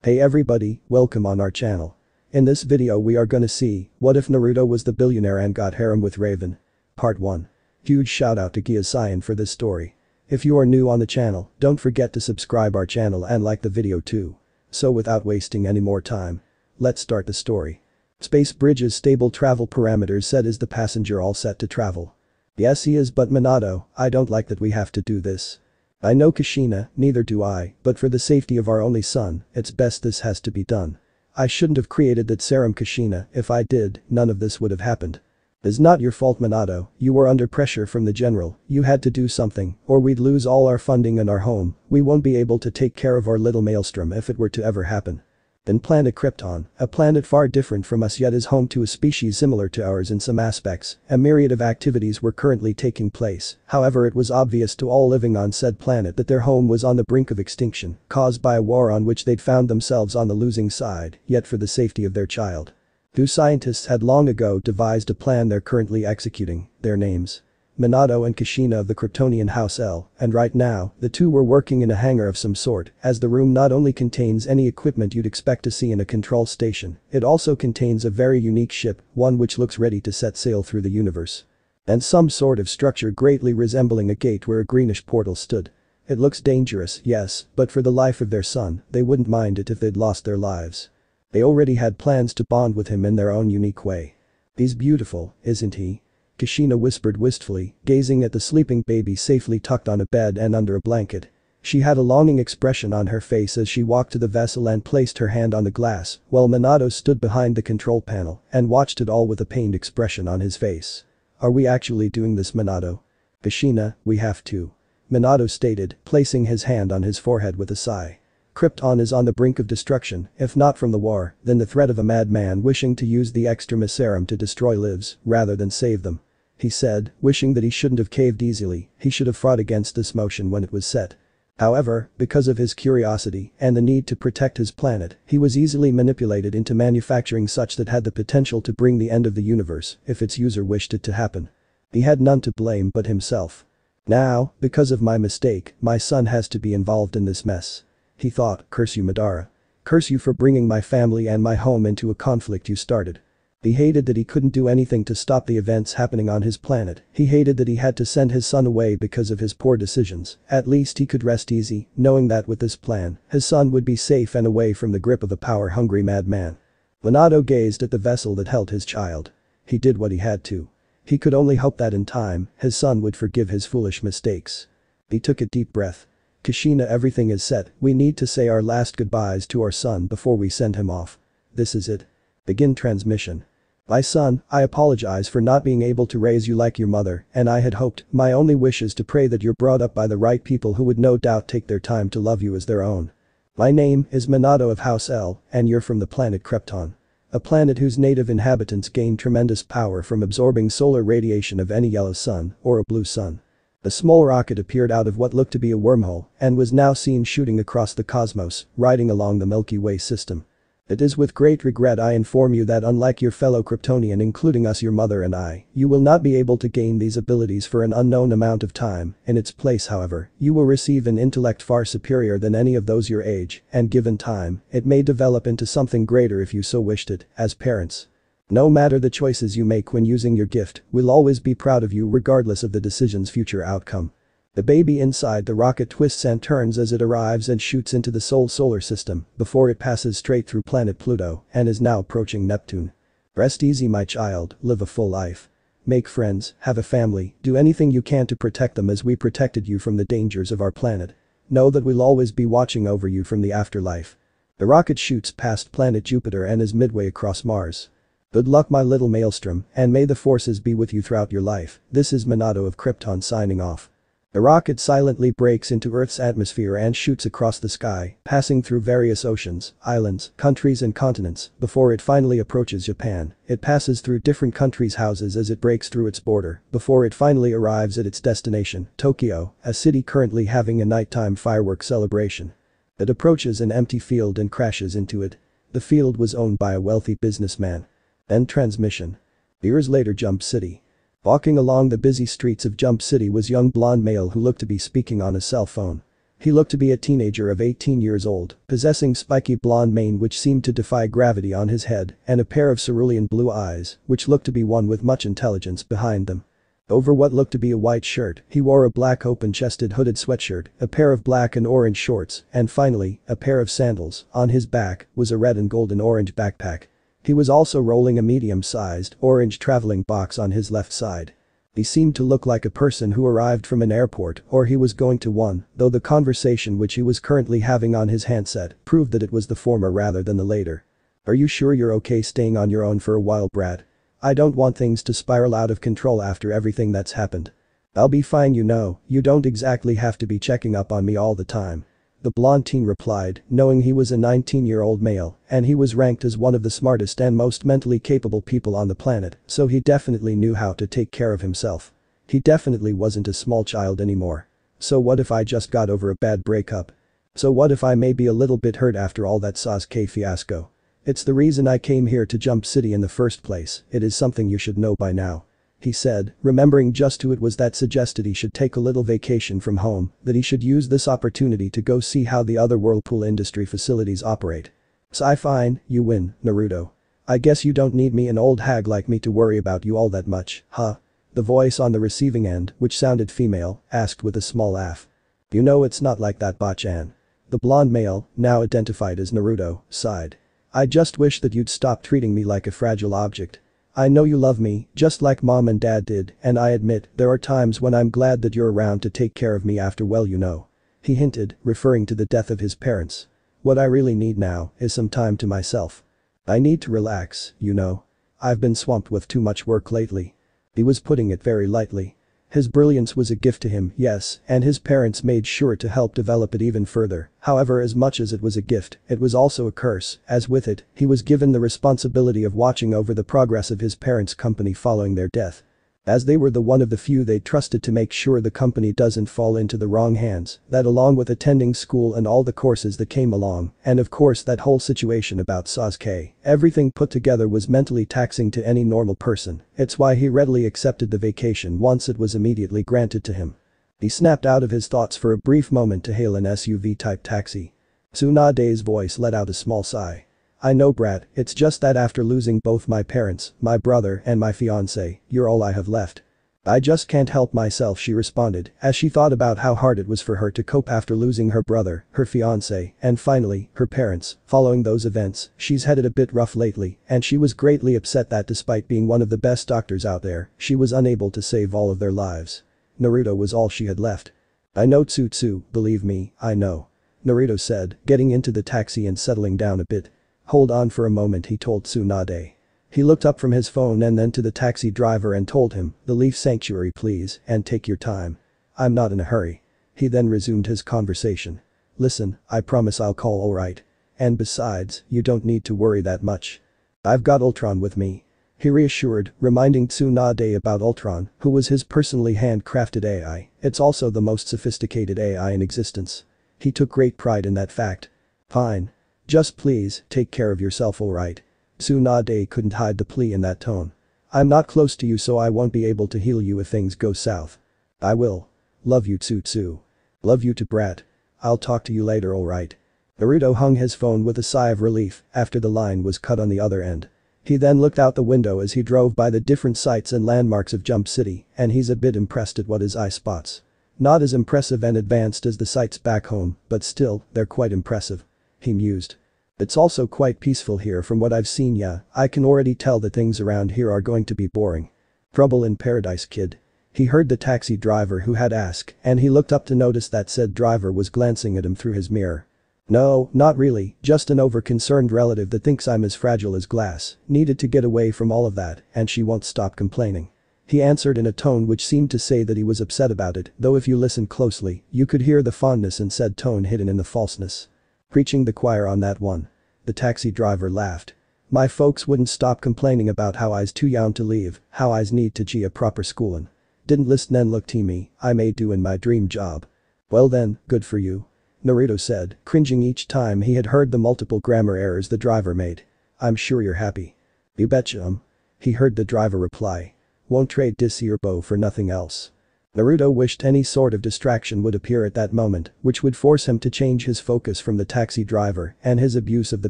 Hey everybody, welcome on our channel. In this video we are gonna see, what if Naruto was the billionaire and got harem with Raven? Part 1. Huge shout out to Gaea Scion for this story. If you are new on the channel, don't forget to subscribe our channel and like the video too. So without wasting any more time, let's start the story. Space Bridge's stable travel parameters set is the passenger all set to travel. Yes he is, but Minato, I don't like that we have to do this. I know Kushina, neither do I, but for the safety of our only son, it's best this has to be done. I shouldn't have created that serum Kushina, if I did, none of this would have happened. It's not your fault Minato, you were under pressure from the general, you had to do something, or we'd lose all our funding and our home, we won't be able to take care of our little maelstrom if it were to ever happen. Then planet Krypton, a planet far different from us yet is home to a species similar to ours in some aspects, a myriad of activities were currently taking place, however it was obvious to all living on said planet that their home was on the brink of extinction, caused by a war on which they'd found themselves on the losing side, yet for the safety of their child. Two scientists had long ago devised a plan they're currently executing, their names. Minato and Kushina of the Kryptonian House L, and right now, the two were working in a hangar of some sort, as the room not only contains any equipment you'd expect to see in a control station, it also contains a very unique ship, one which looks ready to set sail through the universe. And some sort of structure greatly resembling a gate where a greenish portal stood. It looks dangerous, yes, but for the life of their son, they wouldn't mind it if they'd lost their lives. They already had plans to bond with him in their own unique way. He's beautiful, isn't he? Kushina whispered wistfully, gazing at the sleeping baby safely tucked on a bed and under a blanket. She had a longing expression on her face as she walked to the vessel and placed her hand on the glass, while Minato stood behind the control panel and watched it all with a pained expression on his face. Are we actually doing this Minato? Kushina, we have to. Minato stated, placing his hand on his forehead with a sigh. Krypton is on the brink of destruction, if not from the war, then the threat of a madman wishing to use the extra serum to destroy lives, rather than save them. He said, wishing that he shouldn't have caved easily, he should have fought against this motion when it was set. However, because of his curiosity and the need to protect his planet, he was easily manipulated into manufacturing such that had the potential to bring the end of the universe if its user wished it to happen. He had none to blame but himself. Now, because of my mistake, my son has to be involved in this mess. He thought, curse you Madara. Curse you for bringing my family and my home into a conflict you started. He hated that he couldn't do anything to stop the events happening on his planet, he hated that he had to send his son away because of his poor decisions, at least he could rest easy, knowing that with this plan, his son would be safe and away from the grip of a power-hungry madman. Minato gazed at the vessel that held his child. He did what he had to. He could only hope that in time, his son would forgive his foolish mistakes. He took a deep breath. Kushina, everything is set, we need to say our last goodbyes to our son before we send him off. This is it. Begin transmission. My son, I apologize for not being able to raise you like your mother, and I had hoped, my only wish is to pray that you're brought up by the right people who would no doubt take their time to love you as their own. My name is Minato of House L, and you're from the planet Krypton. A planet whose native inhabitants gain tremendous power from absorbing solar radiation of any yellow sun or a blue sun. A small rocket appeared out of what looked to be a wormhole and was now seen shooting across the cosmos, riding along the Milky Way system. It is with great regret I inform you that unlike your fellow Kryptonian including us your mother and I, you will not be able to gain these abilities for an unknown amount of time, in its place however, you will receive an intellect far superior than any of those your age, and given time, it may develop into something greater if you so wished it, as parents. No matter the choices you make when using your gift, we'll always be proud of you regardless of the decision's future outcome. The baby inside the rocket twists and turns as it arrives and shoots into the solar system before it passes straight through planet Pluto and is now approaching Neptune. Rest easy my child, live a full life. Make friends, have a family, do anything you can to protect them as we protected you from the dangers of our planet. Know that we'll always be watching over you from the afterlife. The rocket shoots past planet Jupiter and is midway across Mars. Good luck my little maelstrom, and may the forces be with you throughout your life. This is Minato of Krypton signing off. The rocket silently breaks into Earth's atmosphere and shoots across the sky, passing through various oceans, islands, countries and continents, before it finally approaches Japan. It passes through different countries' houses as it breaks through its border, before it finally arrives at its destination, Tokyo, a city currently having a nighttime fireworks celebration. It approaches an empty field and crashes into it. The field was owned by a wealthy businessman. End transmission. Years later Jump City. Walking along the busy streets of Jump City was young blonde male who looked to be speaking on a cell phone. He looked to be a teenager of 18 years old, possessing spiky blonde mane which seemed to defy gravity on his head, and a pair of cerulean blue eyes, which looked to be one with much intelligence behind them. Over what looked to be a white shirt, he wore a black open-chested hooded sweatshirt, a pair of black and orange shorts, and finally, a pair of sandals. On his back was a red and golden orange backpack. He was also rolling a medium-sized, orange traveling box on his left side. He seemed to look like a person who arrived from an airport or he was going to one, though the conversation which he was currently having on his handset proved that it was the former rather than the later. "Are you sure you're okay staying on your own for a while, Brad? I don't want things to spiral out of control after everything that's happened." "I'll be fine, you know, you don't exactly have to be checking up on me all the time," the blonde teen replied, knowing he was a 19-year-old male and he was ranked as one of the smartest and most mentally capable people on the planet, so he definitely knew how to take care of himself. He definitely wasn't a small child anymore. "So what if I just got over a bad breakup? So what if I may be a little bit hurt after all that Sasuke fiasco? It's the reason I came here to Jump City in the first place, it is something you should know by now," he said, remembering just who it was that suggested he should take a little vacation from home, that he should use this opportunity to go see how the other Whirlpool industry facilities operate. "So fine, you win, Naruto. I guess you don't need me, an old hag like me, to worry about you all that much, huh?" The voice on the receiving end, which sounded female, asked with a small laugh. "You know it's not like that, Bachan." The blonde male, now identified as Naruto, sighed. "I just wish that you'd stop treating me like a fragile object. I know you love me, just like mom and dad did, and I admit there are times when I'm glad that you're around to take care of me after, well, you know," he hinted, referring to the death of his parents. "What I really need now is some time to myself. I need to relax, you know. I've been swamped with too much work lately." He was putting it very lightly. His brilliance was a gift to him, yes, and his parents made sure to help develop it even further. However, as much as it was a gift, it was also a curse, as with it, he was given the responsibility of watching over the progress of his parents' company following their death. As they were the one of the few they trusted to make sure the company doesn't fall into the wrong hands, that along with attending school and all the courses that came along, and of course that whole situation about Sasuke, everything put together was mentally taxing to any normal person. It's why he readily accepted the vacation once it was immediately granted to him. He snapped out of his thoughts for a brief moment to hail an SUV-type taxi. Tsunade's voice let out a small sigh. "I know, Brad, it's just that after losing both my parents, my brother and my fiancé, you're all I have left. I just can't help myself," she responded, as she thought about how hard it was for her to cope after losing her brother, her fiancé, and finally, her parents. Following those events, she's headed a bit rough lately, and she was greatly upset that despite being one of the best doctors out there, she was unable to save all of their lives. Naruto was all she had left. "I know, Tsutsu, believe me, I know," Naruto said, getting into the taxi and settling down a bit. "Hold on for a moment," he told Tsunade. He looked up from his phone and then to the taxi driver and told him, "The Leaf Sanctuary please, and take your time. I'm not in a hurry." He then resumed his conversation. "Listen, I promise I'll call, alright? And besides, you don't need to worry that much. I've got Ultron with me," he reassured, reminding Tsunade about Ultron, who was his personally handcrafted AI. It's also the most sophisticated AI in existence. He took great pride in that fact. "Fine. Just please, take care of yourself, alright?" Tsunade couldn't hide the plea in that tone. "I'm not close to you, so I won't be able to heal you if things go south." "I will. Love you, Tsutsu." "Love you too, brat. I'll talk to you later, alright?" Naruto hung his phone with a sigh of relief after the line was cut on the other end. He then looked out the window as he drove by the different sights and landmarks of Jump City, and he's a bit impressed at what his eye spots. Not as impressive and advanced as the sights back home, but still, they're quite impressive, he mused. "It's also quite peaceful here from what I've seen, yeah, I can already tell that things around here are going to be boring." "Trouble in paradise, kid?" he heard the taxi driver who had asked, and he looked up to notice that said driver was glancing at him through his mirror. "No, not really, just an over-concerned relative that thinks I'm as fragile as glass, needed to get away from all of that, and she won't stop complaining," he answered in a tone which seemed to say that he was upset about it, though if you listened closely, you could hear the fondness in said tone hidden in the falseness. "Preaching the choir on that one," the taxi driver laughed. "My folks wouldn't stop complaining about how I's too young to leave, how I's need to G a proper schoolin'. Didn't listen and look to me, I may do in my dream job." "Well then, good for you," Naruto said, cringing each time he had heard the multiple grammar errors the driver made. "I'm sure you're happy." "You betcha, he heard the driver reply. "Won't trade this here bow for nothing else." Naruto wished any sort of distraction would appear at that moment, which would force him to change his focus from the taxi driver and his abuse of the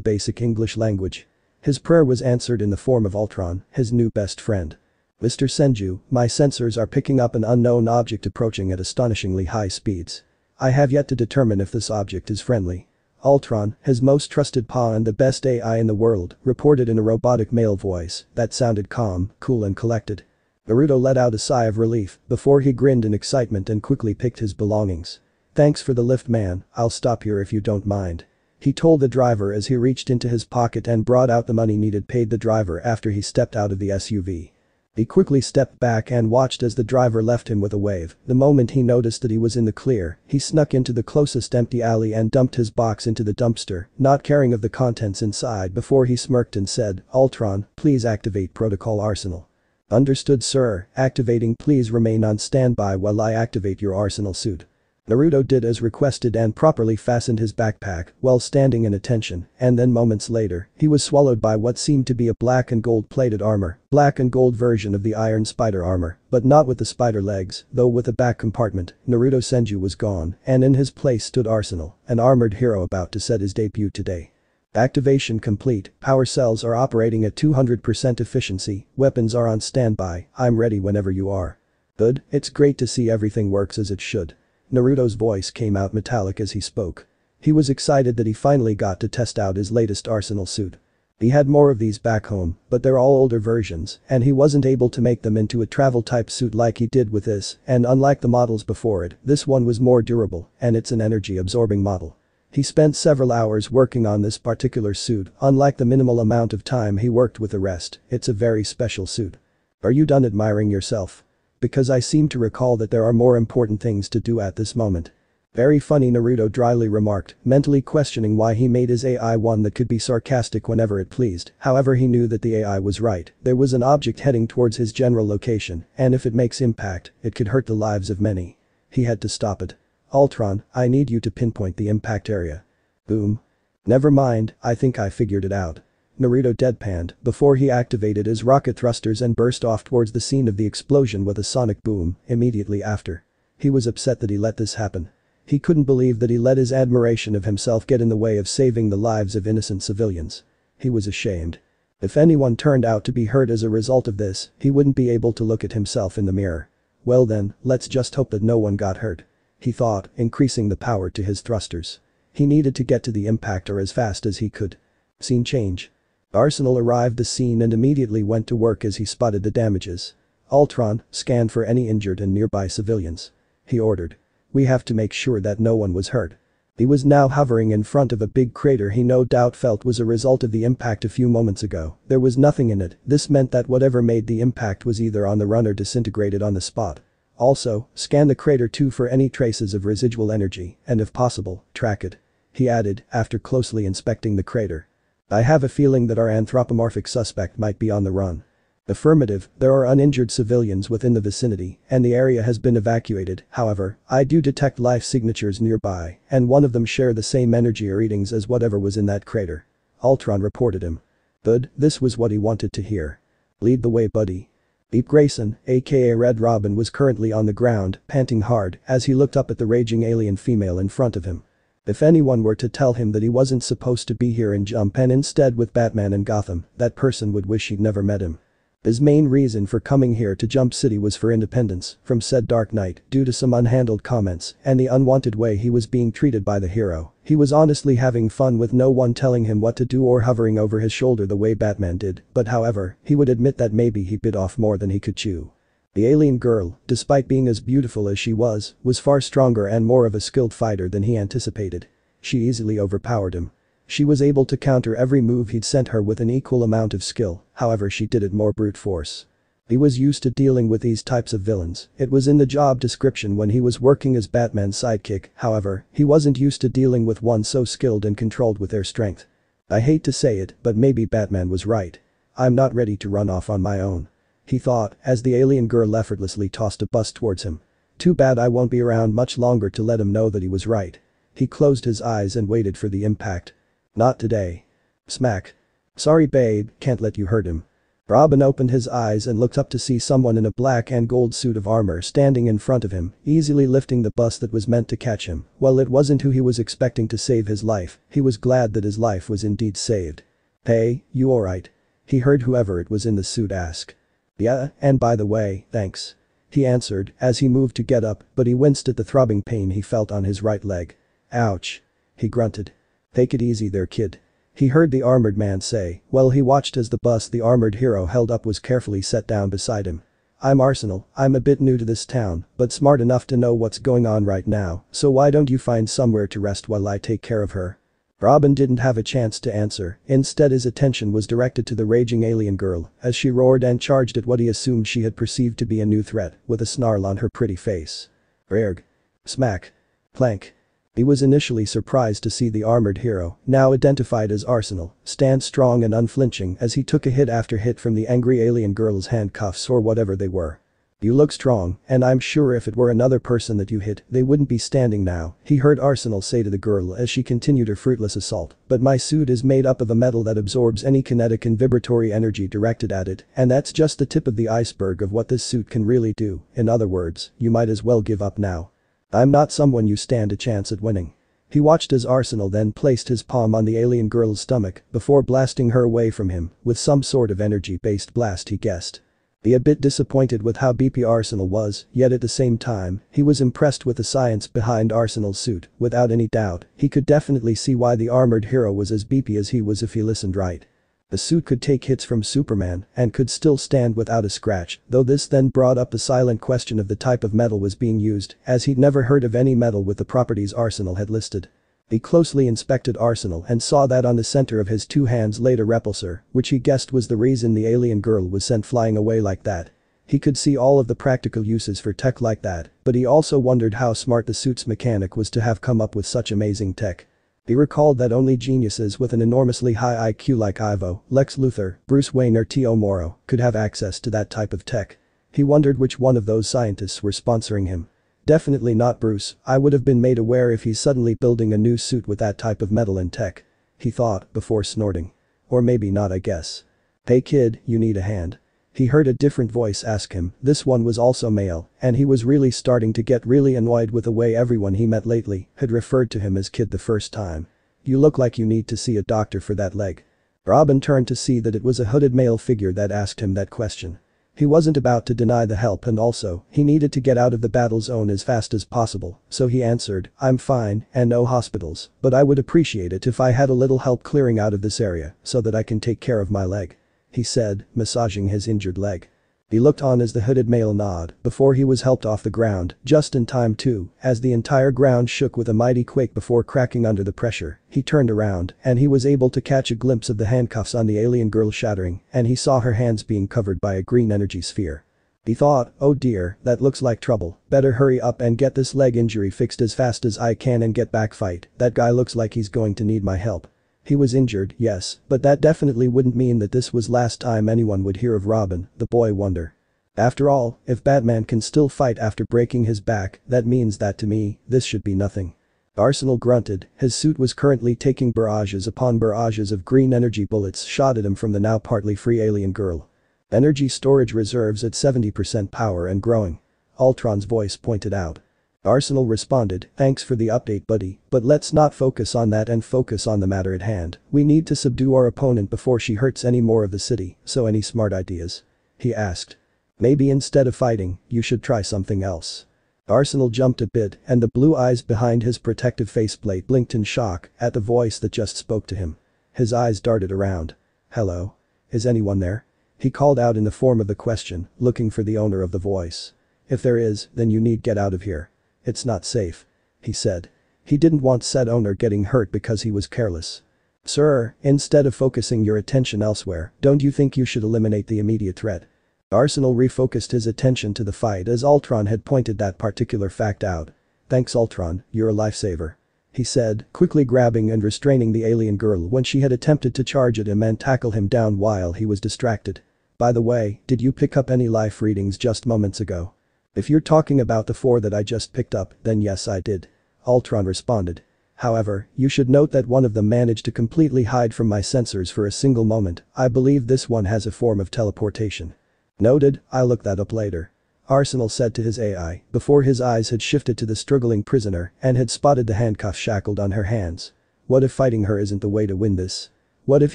basic English language. His prayer was answered in the form of Ultron, his new best friend. Mr. Senju, my sensors are picking up an unknown object approaching at astonishingly high speeds. I have yet to determine if this object is friendly. Ultron, his most trusted paw and the best AI in the world, reported in a robotic male voice that sounded calm, cool and collected. Naruto let out a sigh of relief before he grinned in excitement and quickly picked his belongings. Thanks for the lift, man, I'll stop here if you don't mind. He told the driver as he reached into his pocket and brought out the money needed paid the driver after he stepped out of the SUV. He quickly stepped back and watched as the driver left him with a wave. The moment he noticed that he was in the clear, he snuck into the closest empty alley and dumped his box into the dumpster, not caring of the contents inside before he smirked and said, Ultron, please activate Protocol Arsenal. Understood, sir, activating, please remain on standby while I activate your arsenal suit. Naruto did as requested and properly fastened his backpack while standing in attention, and then moments later, he was swallowed by what seemed to be a black and gold plated armor, black and gold version of the Iron Spider armor, but not with the spider legs, though with the back compartment. Naruto Senju was gone, and in his place stood Arsenal, an armored hero about to set his debut today. Activation complete, power cells are operating at 200% efficiency, weapons are on standby, I'm ready whenever you are. Good, it's great to see everything works as it should. Naruto's voice came out metallic as he spoke. He was excited that he finally got to test out his latest arsenal suit. He had more of these back home, but they're all older versions, and he wasn't able to make them into a travel-type suit like he did with this, and unlike the models before it, this one was more durable, and it's an energy-absorbing model. He spent several hours working on this particular suit, unlike the minimal amount of time he worked with the rest, it's a very special suit. Are you done admiring yourself? Because I seem to recall that there are more important things to do at this moment. Very funny, Naruto dryly remarked, mentally questioning why he made his AI one that could be sarcastic whenever it pleased. However, he knew that the AI was right. There was an object heading towards his general location, and if it makes impact, it could hurt the lives of many. He had to stop it. Ultron, I need you to pinpoint the impact area. Boom. Never mind, I think I figured it out. Naruto deadpanned before he activated his rocket thrusters and burst off towards the scene of the explosion with a sonic boom immediately after. He was upset that he let this happen. He couldn't believe that he let his admiration of himself get in the way of saving the lives of innocent civilians. He was ashamed. If anyone turned out to be hurt as a result of this, he wouldn't be able to look at himself in the mirror. Well then, let's just hope that no one got hurt. He thought, increasing the power to his thrusters. He needed to get to the impactor as fast as he could. Scene change. Arsenal arrived the scene and immediately went to work as he spotted the damages. Ultron, scan for any injured and nearby civilians. He ordered. We have to make sure that no one was hurt. He was now hovering in front of a big crater he no doubt felt was a result of the impact a few moments ago. There was nothing in it. This meant that whatever made the impact was either on the run or disintegrated on the spot. Also, scan the crater too for any traces of residual energy, and if possible, track it. He added, after closely inspecting the crater. I have a feeling that our anthropomorphic suspect might be on the run. Affirmative, there are uninjured civilians within the vicinity, and the area has been evacuated. However, I do detect life signatures nearby, and one of them share the same energy readings as whatever was in that crater. Ultron reported him. Good, this was what he wanted to hear. Lead the way, buddy. Beep Grayson, aka Red Robin, was currently on the ground, panting hard as he looked up at the raging alien female in front of him. If anyone were to tell him that he wasn't supposed to be here in Jump and instead with Batman and Gotham, that person would wish he'd never met him. His main reason for coming here to Jump City was for independence from said Dark Knight due to some unhandled comments and the unwanted way he was being treated by the hero. He was honestly having fun with no one telling him what to do or hovering over his shoulder the way Batman did, but however, he would admit that maybe he bit off more than he could chew. The alien girl, despite being as beautiful as she was far stronger and more of a skilled fighter than he anticipated. She easily overpowered him. She was able to counter every move he'd sent her with an equal amount of skill, however she did it more brute force. He was used to dealing with these types of villains, it was in the job description when he was working as Batman's sidekick, however, he wasn't used to dealing with one so skilled and controlled with their strength. I hate to say it, but maybe Batman was right. I'm not ready to run off on my own. He thought, as the alien girl effortlessly tossed a bus towards him. Too bad I won't be around much longer to let him know that he was right. He closed his eyes and waited for the impact. Not today. Smack. Sorry babe, can't let you hurt him. Robin opened his eyes and looked up to see someone in a black and gold suit of armor standing in front of him, easily lifting the bus that was meant to catch him. Well, it wasn't who he was expecting to save his life, he was glad that his life was indeed saved. "Hey, you alright?" he heard whoever it was in the suit ask. "Yeah, and by the way, thanks," he answered as he moved to get up, but he winced at the throbbing pain he felt on his right leg. "Ouch," he grunted. "Take it easy there, kid," he heard the armored man say, while he watched as the bus the armored hero held up was carefully set down beside him. "I'm Arsenal, I'm a bit new to this town, but smart enough to know what's going on right now, so why don't you find somewhere to rest while I take care of her?" Robin didn't have a chance to answer, instead his attention was directed to the raging alien girl as she roared and charged at what he assumed she had perceived to be a new threat, with a snarl on her pretty face. Erg. Smack. Plank. He was initially surprised to see the armored hero, now identified as Arsenal, stand strong and unflinching as he took a hit after hit from the angry alien girl's handcuffs or whatever they were. "You look strong, and I'm sure if it were another person that you hit, they wouldn't be standing now," he heard Arsenal say to the girl as she continued her fruitless assault, "but my suit is made up of a metal that absorbs any kinetic and vibratory energy directed at it, and that's just the tip of the iceberg of what this suit can really do. In other words, you might as well give up now. I'm not someone you stand a chance at winning." He watched as Arsenal then placed his palm on the alien girl's stomach before blasting her away from him with some sort of energy-based blast he guessed. He a bit disappointed with how BP Arsenal was, yet at the same time, he was impressed with the science behind Arsenal's suit. Without any doubt, he could definitely see why the armored hero was as BP as he was if he listened right. The suit could take hits from Superman and could still stand without a scratch, though this then brought up the silent question of the type of metal was being used, as he'd never heard of any metal with the properties Arsenal had listed. He closely inspected Arsenal and saw that on the center of his two hands laid a repulsor, which he guessed was the reason the alien girl was sent flying away like that. He could see all of the practical uses for tech like that, but he also wondered how smart the suit's mechanic was to have come up with such amazing tech. He recalled that only geniuses with an enormously high IQ like Ivo, Lex Luthor, Bruce Wayne or T.O. Morrow could have access to that type of tech. He wondered which one of those scientists were sponsoring him. Definitely not Bruce, I would have been made aware if he's suddenly building a new suit with that type of metal and tech. He thought before snorting. Or maybe not, I guess. "Hey kid, you need a hand?" He heard a different voice ask him. This one was also male, and he was really starting to get really annoyed with the way everyone he met lately had referred to him as kid the first time. "You look like you need to see a doctor for that leg." Robin turned to see that it was a hooded male figure that asked him that question. He wasn't about to deny the help, and also, he needed to get out of the battle zone as fast as possible, so he answered, "I'm fine, and no hospitals, but I would appreciate it if I had a little help clearing out of this area so that I can take care of my leg," he said, massaging his injured leg. He looked on as the hooded male nodded before he was helped off the ground, just in time too, as the entire ground shook with a mighty quake before cracking under the pressure. He turned around, and he was able to catch a glimpse of the handcuffs on the alien girl shattering, and he saw her hands being covered by a green energy sphere. He thought, "Oh dear, that looks like trouble, better hurry up and get this leg injury fixed as fast as I can and get back fight, that guy looks like he's going to need my help." He was injured, yes, but that definitely wouldn't mean that this was last time anyone would hear of Robin, the boy wonder. After all, if Batman can still fight after breaking his back, that means that to me, this should be nothing. Arsenal grunted, his suit was currently taking barrages upon barrages of green energy bullets shot at him from the now partly free alien girl. "Energy storage reserves at 70% power and growing," Ultron's voice pointed out. Arsenal responded, "Thanks for the update, buddy, but let's not focus on that and focus on the matter at hand. We need to subdue our opponent before she hurts any more of the city, so any smart ideas?" he asked. "Maybe instead of fighting, you should try something else." Arsenal jumped a bit, and the blue eyes behind his protective faceplate blinked in shock at the voice that just spoke to him. His eyes darted around. "Hello? Is anyone there?" he called out in the form of the question, looking for the owner of the voice. "If there is, then you need get out of here. It's not safe," he said. He didn't want said owner getting hurt because he was careless. "Sir, instead of focusing your attention elsewhere, don't you think you should eliminate the immediate threat?" Arsenal refocused his attention to the fight as Ultron had pointed that particular fact out. "Thanks Ultron, you're a lifesaver," he said, quickly grabbing and restraining the alien girl when she had attempted to charge at him and tackle him down while he was distracted. "By the way, did you pick up any life readings just moments ago?" "If you're talking about the 4 that I just picked up, then yes I did," Ultron responded. However, you should note that one of them managed to completely hide from my sensors for a single moment. I believe this one has a form of teleportation. Noted, I'll look that up later. Arsenal said to his AI before his eyes had shifted to the struggling prisoner and had spotted the handcuffs shackled on her hands. What if fighting her isn't the way to win this? What if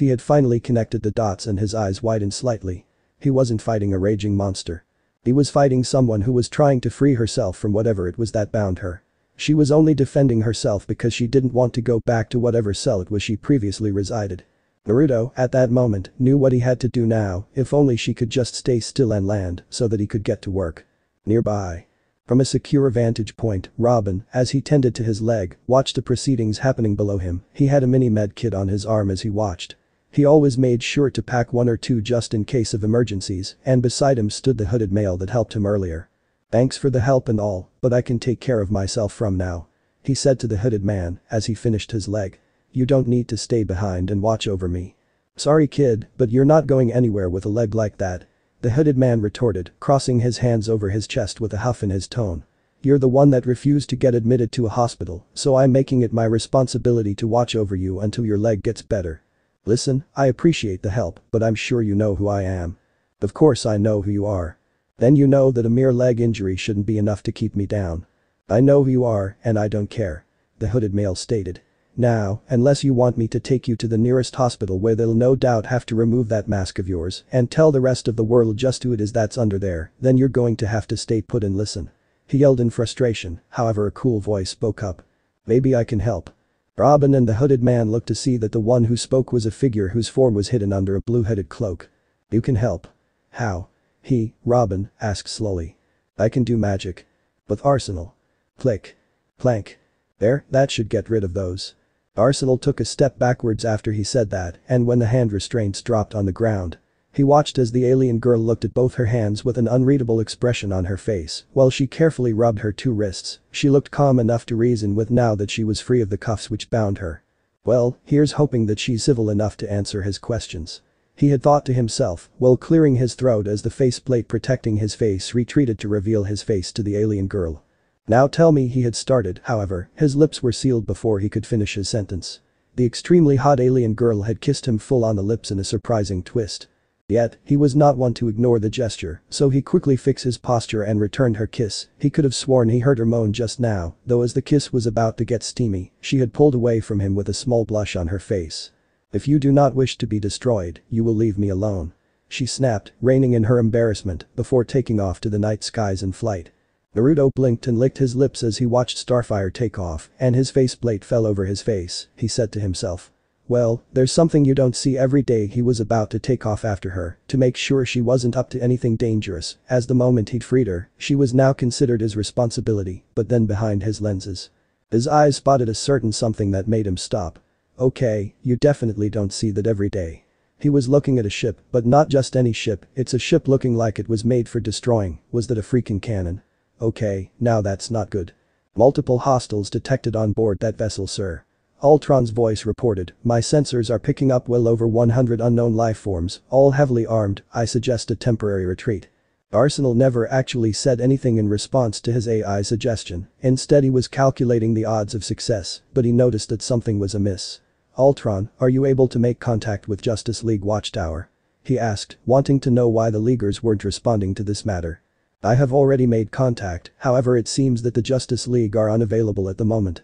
he had finally connected the dots and his eyes widened slightly? He wasn't fighting a raging monster. He was fighting someone who was trying to free herself from whatever it was that bound her. She was only defending herself because she didn't want to go back to whatever cell it was she previously resided. Naruto, at that moment, knew what he had to do now, if only she could just stay still and land so that he could get to work. Nearby. From a secure vantage point, Robin, as he tended to his leg, watched the proceedings happening below him. He had a mini med kit on his arm as he watched. He always made sure to pack one or two just in case of emergencies, and beside him stood the hooded male that helped him earlier. "Thanks for the help and all, but I can take care of myself from now," he said to the hooded man as he finished his leg. "You don't need to stay behind and watch over me." "Sorry kid, but you're not going anywhere with a leg like that," the hooded man retorted, crossing his hands over his chest with a huff in his tone. "You're the one that refused to get admitted to a hospital, so I'm making it my responsibility to watch over you until your leg gets better. Listen, I appreciate the help, but I'm sure you know who I am." "Of course I know who you are." "Then you know that a mere leg injury shouldn't be enough to keep me down." "I know who you are, and I don't care," the hooded male stated. "Now, unless you want me to take you to the nearest hospital where they'll no doubt have to remove that mask of yours and tell the rest of the world just who it is that's under there, then you're going to have to stay put and listen." He yelled in frustration, however a cool voice spoke up. "Maybe I can help." Robin and the hooded man looked to see that the one who spoke was a figure whose form was hidden under a blue-hooded cloak. "You can help." "How?" Robin, asked slowly. "I can do magic." "With Arsenal." Click. Clank. "There, that should get rid of those." Arsenal took a step backwards after he said that, and when the hand restraints dropped on the ground. He watched as the alien girl looked at both her hands with an unreadable expression on her face while she carefully rubbed her two wrists. She looked calm enough to reason with now that she was free of the cuffs which bound her. Well, here's hoping that she's civil enough to answer his questions. He had thought to himself while clearing his throat as the faceplate protecting his face retreated to reveal his face to the alien girl. "Now tell me," he had started, however, his lips were sealed before he could finish his sentence. The extremely hot alien girl had kissed him full on the lips in a surprising twist. Yet, he was not one to ignore the gesture, so he quickly fixed his posture and returned her kiss. He could have sworn he heard her moan just now, though as the kiss was about to get steamy, she had pulled away from him with a small blush on her face. "If you do not wish to be destroyed, you will leave me alone," she snapped, reining in her embarrassment before taking off to the night skies in flight. Naruto blinked and licked his lips as he watched Starfire take off, and his faceplate fell over his face. He said to himself, "Well, there's something you don't see every day." He was about to take off after her to make sure she wasn't up to anything dangerous, as the moment he'd freed her, she was now considered his responsibility, but then behind his lenses. His eyes spotted a certain something that made him stop. "Okay, you definitely don't see that every day." He was looking at a ship, but not just any ship, it's a ship looking like it was made for destroying. Was that a freaking cannon? "Okay, now that's not good. Multiple hostiles detected on board that vessel, sir." Ultron's voice reported, "My sensors are picking up well over 100 unknown life forms, all heavily armed. I suggest a temporary retreat." Arsenal never actually said anything in response to his AI suggestion. Instead he was calculating the odds of success, but he noticed that something was amiss. "Ultron, are you able to make contact with Justice League Watchtower?" he asked, wanting to know why the Leaguers weren't responding to this matter. "I have already made contact, however it seems that the Justice League are unavailable at the moment."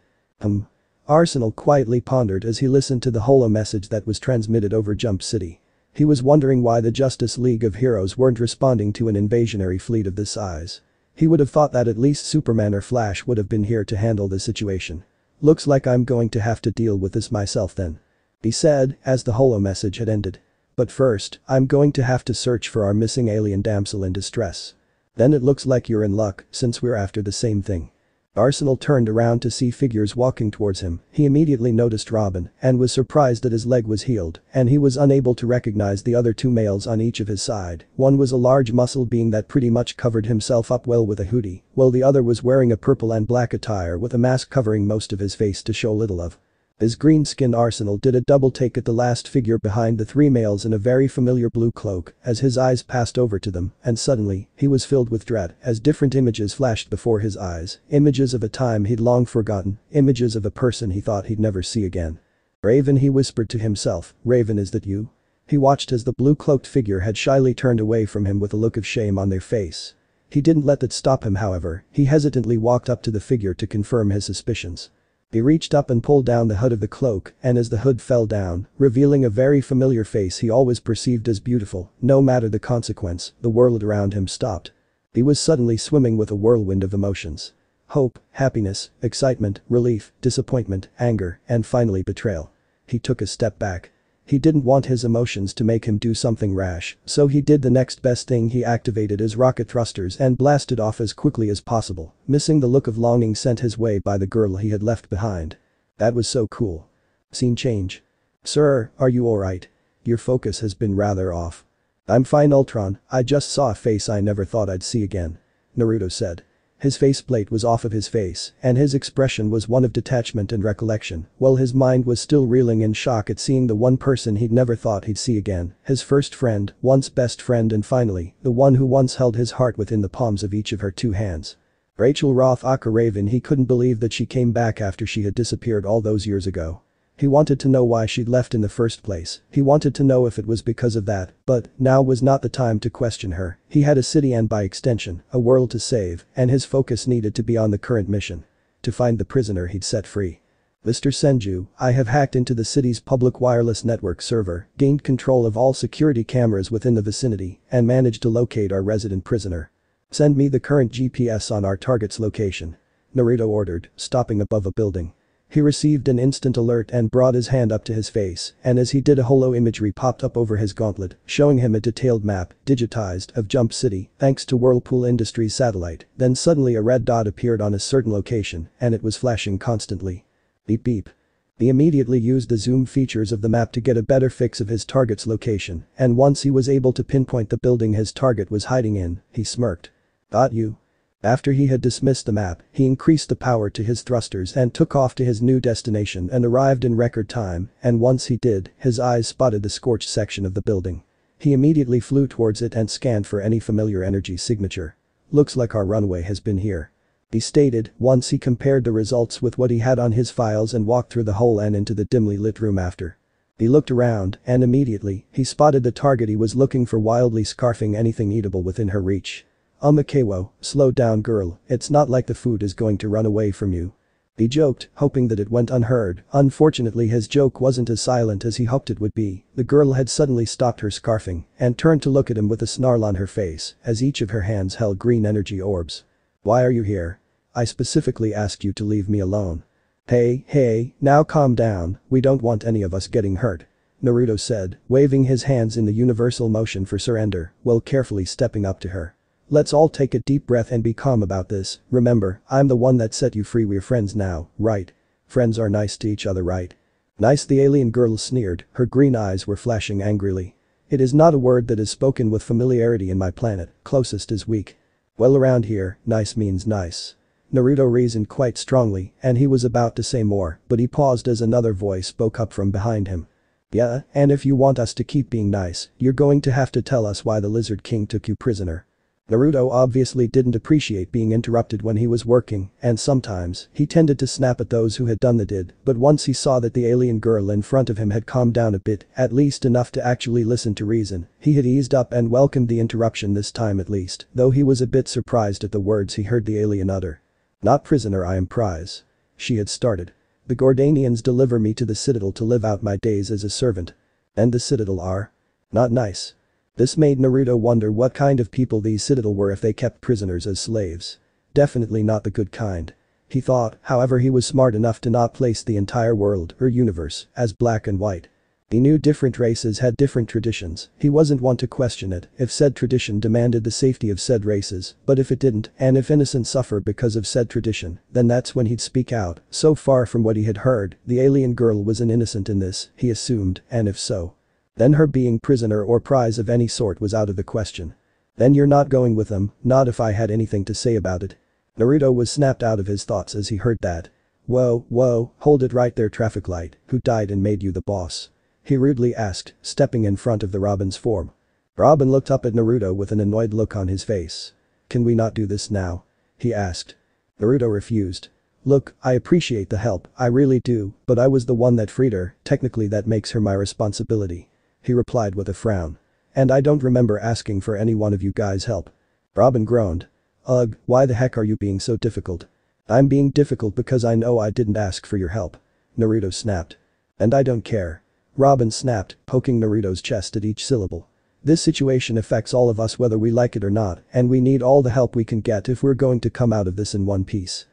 Arsenal quietly pondered as he listened to the holo message that was transmitted over Jump City. He was wondering why the Justice League of Heroes weren't responding to an invasionary fleet of this size. He would have thought that at least Superman or Flash would have been here to handle the situation. "Looks like I'm going to have to deal with this myself then," he said as the holo message had ended. "But first, I'm going to have to search for our missing alien damsel in distress." "Then it looks like you're in luck, since we're after the same thing." Arsenal turned around to see figures walking towards him. He immediately noticed Robin and was surprised that his leg was healed, and he was unable to recognize the other two males on each of his side. One was a large muscle being that pretty much covered himself up well with a hoodie, while the other was wearing a purple and black attire with a mask covering most of his face to show little of. His green skin arsenal did a double take at the last figure behind the three males in a very familiar blue cloak as his eyes passed over to them, and suddenly, he was filled with dread as different images flashed before his eyes, images of a time he'd long forgotten, images of a person he thought he'd never see again. "Raven," he whispered to himself, "Raven, is that you?" He watched as the blue-cloaked figure had shyly turned away from him with a look of shame on their face. He didn't let that stop him, however. He hesitantly walked up to the figure to confirm his suspicions. He reached up and pulled down the hood of the cloak, and as the hood fell down, revealing a very familiar face he always perceived as beautiful, no matter the consequence, the world around him stopped. He was suddenly swimming with a whirlwind of emotions. Hope, happiness, excitement, relief, disappointment, anger, and finally betrayal. He took a step back. He didn't want his emotions to make him do something rash, so he did the next best thing. He activated his rocket thrusters and blasted off as quickly as possible, missing the look of longing sent his way by the girl he had left behind. That was so cool. Scene change. "Sir, are you alright? Your focus has been rather off." "I'm fine, Ultron, I just saw a face I never thought I'd see again," Naruto said. His faceplate was off of his face, and his expression was one of detachment and recollection, while his mind was still reeling in shock at seeing the one person he'd never thought he'd see again, his first friend, once best friend, and finally, the one who once held his heart within the palms of each of her two hands. Rachel Roth aka Raven. He couldn't believe that she came back after she had disappeared all those years ago. He wanted to know why she'd left in the first place, he wanted to know if it was because of that, but now was not the time to question her. He had a city and by extension, a world to save, and his focus needed to be on the current mission. To find the prisoner he'd set free. "Mr. Senju, I have hacked into the city's public wireless network server, gained control of all security cameras within the vicinity, and managed to locate our resident prisoner. Send me the current GPS on our target's location," Naruto ordered, stopping above a building. He received an instant alert and brought his hand up to his face, and as he did, a holo imagery popped up over his gauntlet, showing him a detailed map, digitized, of Jump City, thanks to Whirlpool Industries satellite. Then suddenly a red dot appeared on a certain location, and it was flashing constantly. Beep beep. He immediately used the zoom features of the map to get a better fix of his target's location, and once he was able to pinpoint the building his target was hiding in, he smirked. "Got you." After he had dismissed the map, he increased the power to his thrusters and took off to his new destination and arrived in record time, and once he did, his eyes spotted the scorched section of the building. He immediately flew towards it and scanned for any familiar energy signature. "Looks like our runway has been here," he stated once he compared the results with what he had on his files and walked through the hole and into the dimly lit room after. He looked around, and immediately, he spotted the target he was looking for, wildly scarfing anything eatable within her reach. "Makewo, slow down girl, it's not like the food is going to run away from you," he joked, hoping that it went unheard. Unfortunately, his joke wasn't as silent as he hoped it would be. The girl had suddenly stopped her scarfing and turned to look at him with a snarl on her face as each of her hands held green energy orbs. "Why are you here? I specifically asked you to leave me alone." Hey, now calm down, we don't want any of us getting hurt," Naruto said, waving his hands in the universal motion for surrender, while carefully stepping up to her. "Let's all take a deep breath and be calm about this. Remember, I'm the one that set you free. We're friends now, right? Friends are nice to each other, right?" "Nice," the alien girl sneered, her green eyes were flashing angrily. "It is not a word that is spoken with familiarity in my planet, closest is weak. Well, around here, nice means nice," Naruto reasoned quite strongly, and he was about to say more, but he paused as another voice spoke up from behind him. "Yeah, and if you want us to keep being nice, you're going to have to tell us why the Lizard King took you prisoner." Naruto obviously didn't appreciate being interrupted when he was working, and sometimes, he tended to snap at those who had done the deed, but once he saw that the alien girl in front of him had calmed down a bit, at least enough to actually listen to reason, he had eased up and welcomed the interruption this time at least, though he was a bit surprised at the words he heard the alien utter. "Not prisoner, I am prize," she had started. "The Gordanians deliver me to the Citadel to live out my days as a servant. And the Citadel are not nice." This made Naruto wonder what kind of people these Citadel were if they kept prisoners as slaves. Definitely not the good kind. He thought, however, he was smart enough to not place the entire world, or universe, as black and white. He knew different races had different traditions. He wasn't one to question it if said tradition demanded the safety of said races, but if it didn't, and if innocents suffer because of said tradition, then that's when he'd speak out. So far from what he had heard, the alien girl was an innocent in this, he assumed, and if so, then her being prisoner or prize of any sort was out of the question. "Then you're not going with them, not if I had anything to say about it." Naruto was snapped out of his thoughts as he heard that. Whoa, hold it right there traffic light, who died and made you the boss?" he rudely asked, stepping in front of the Robin's form. Robin looked up at Naruto with an annoyed look on his face. "Can we not do this now?" he asked. Naruto refused. "Look, I appreciate the help, I really do, but I was the one that freed her, technically that makes her my responsibility," he replied with a frown. "And I don't remember asking for any one of you guys' help." Robin groaned. "Ugh, why the heck are you being so difficult?" "I'm being difficult because I know I didn't ask for your help," Naruto snapped. "And I don't care," Robin snapped, poking Naruto's chest at each syllable. "This situation affects all of us whether we like it or not, and we need all the help we can get if we're going to come out of this in one piece.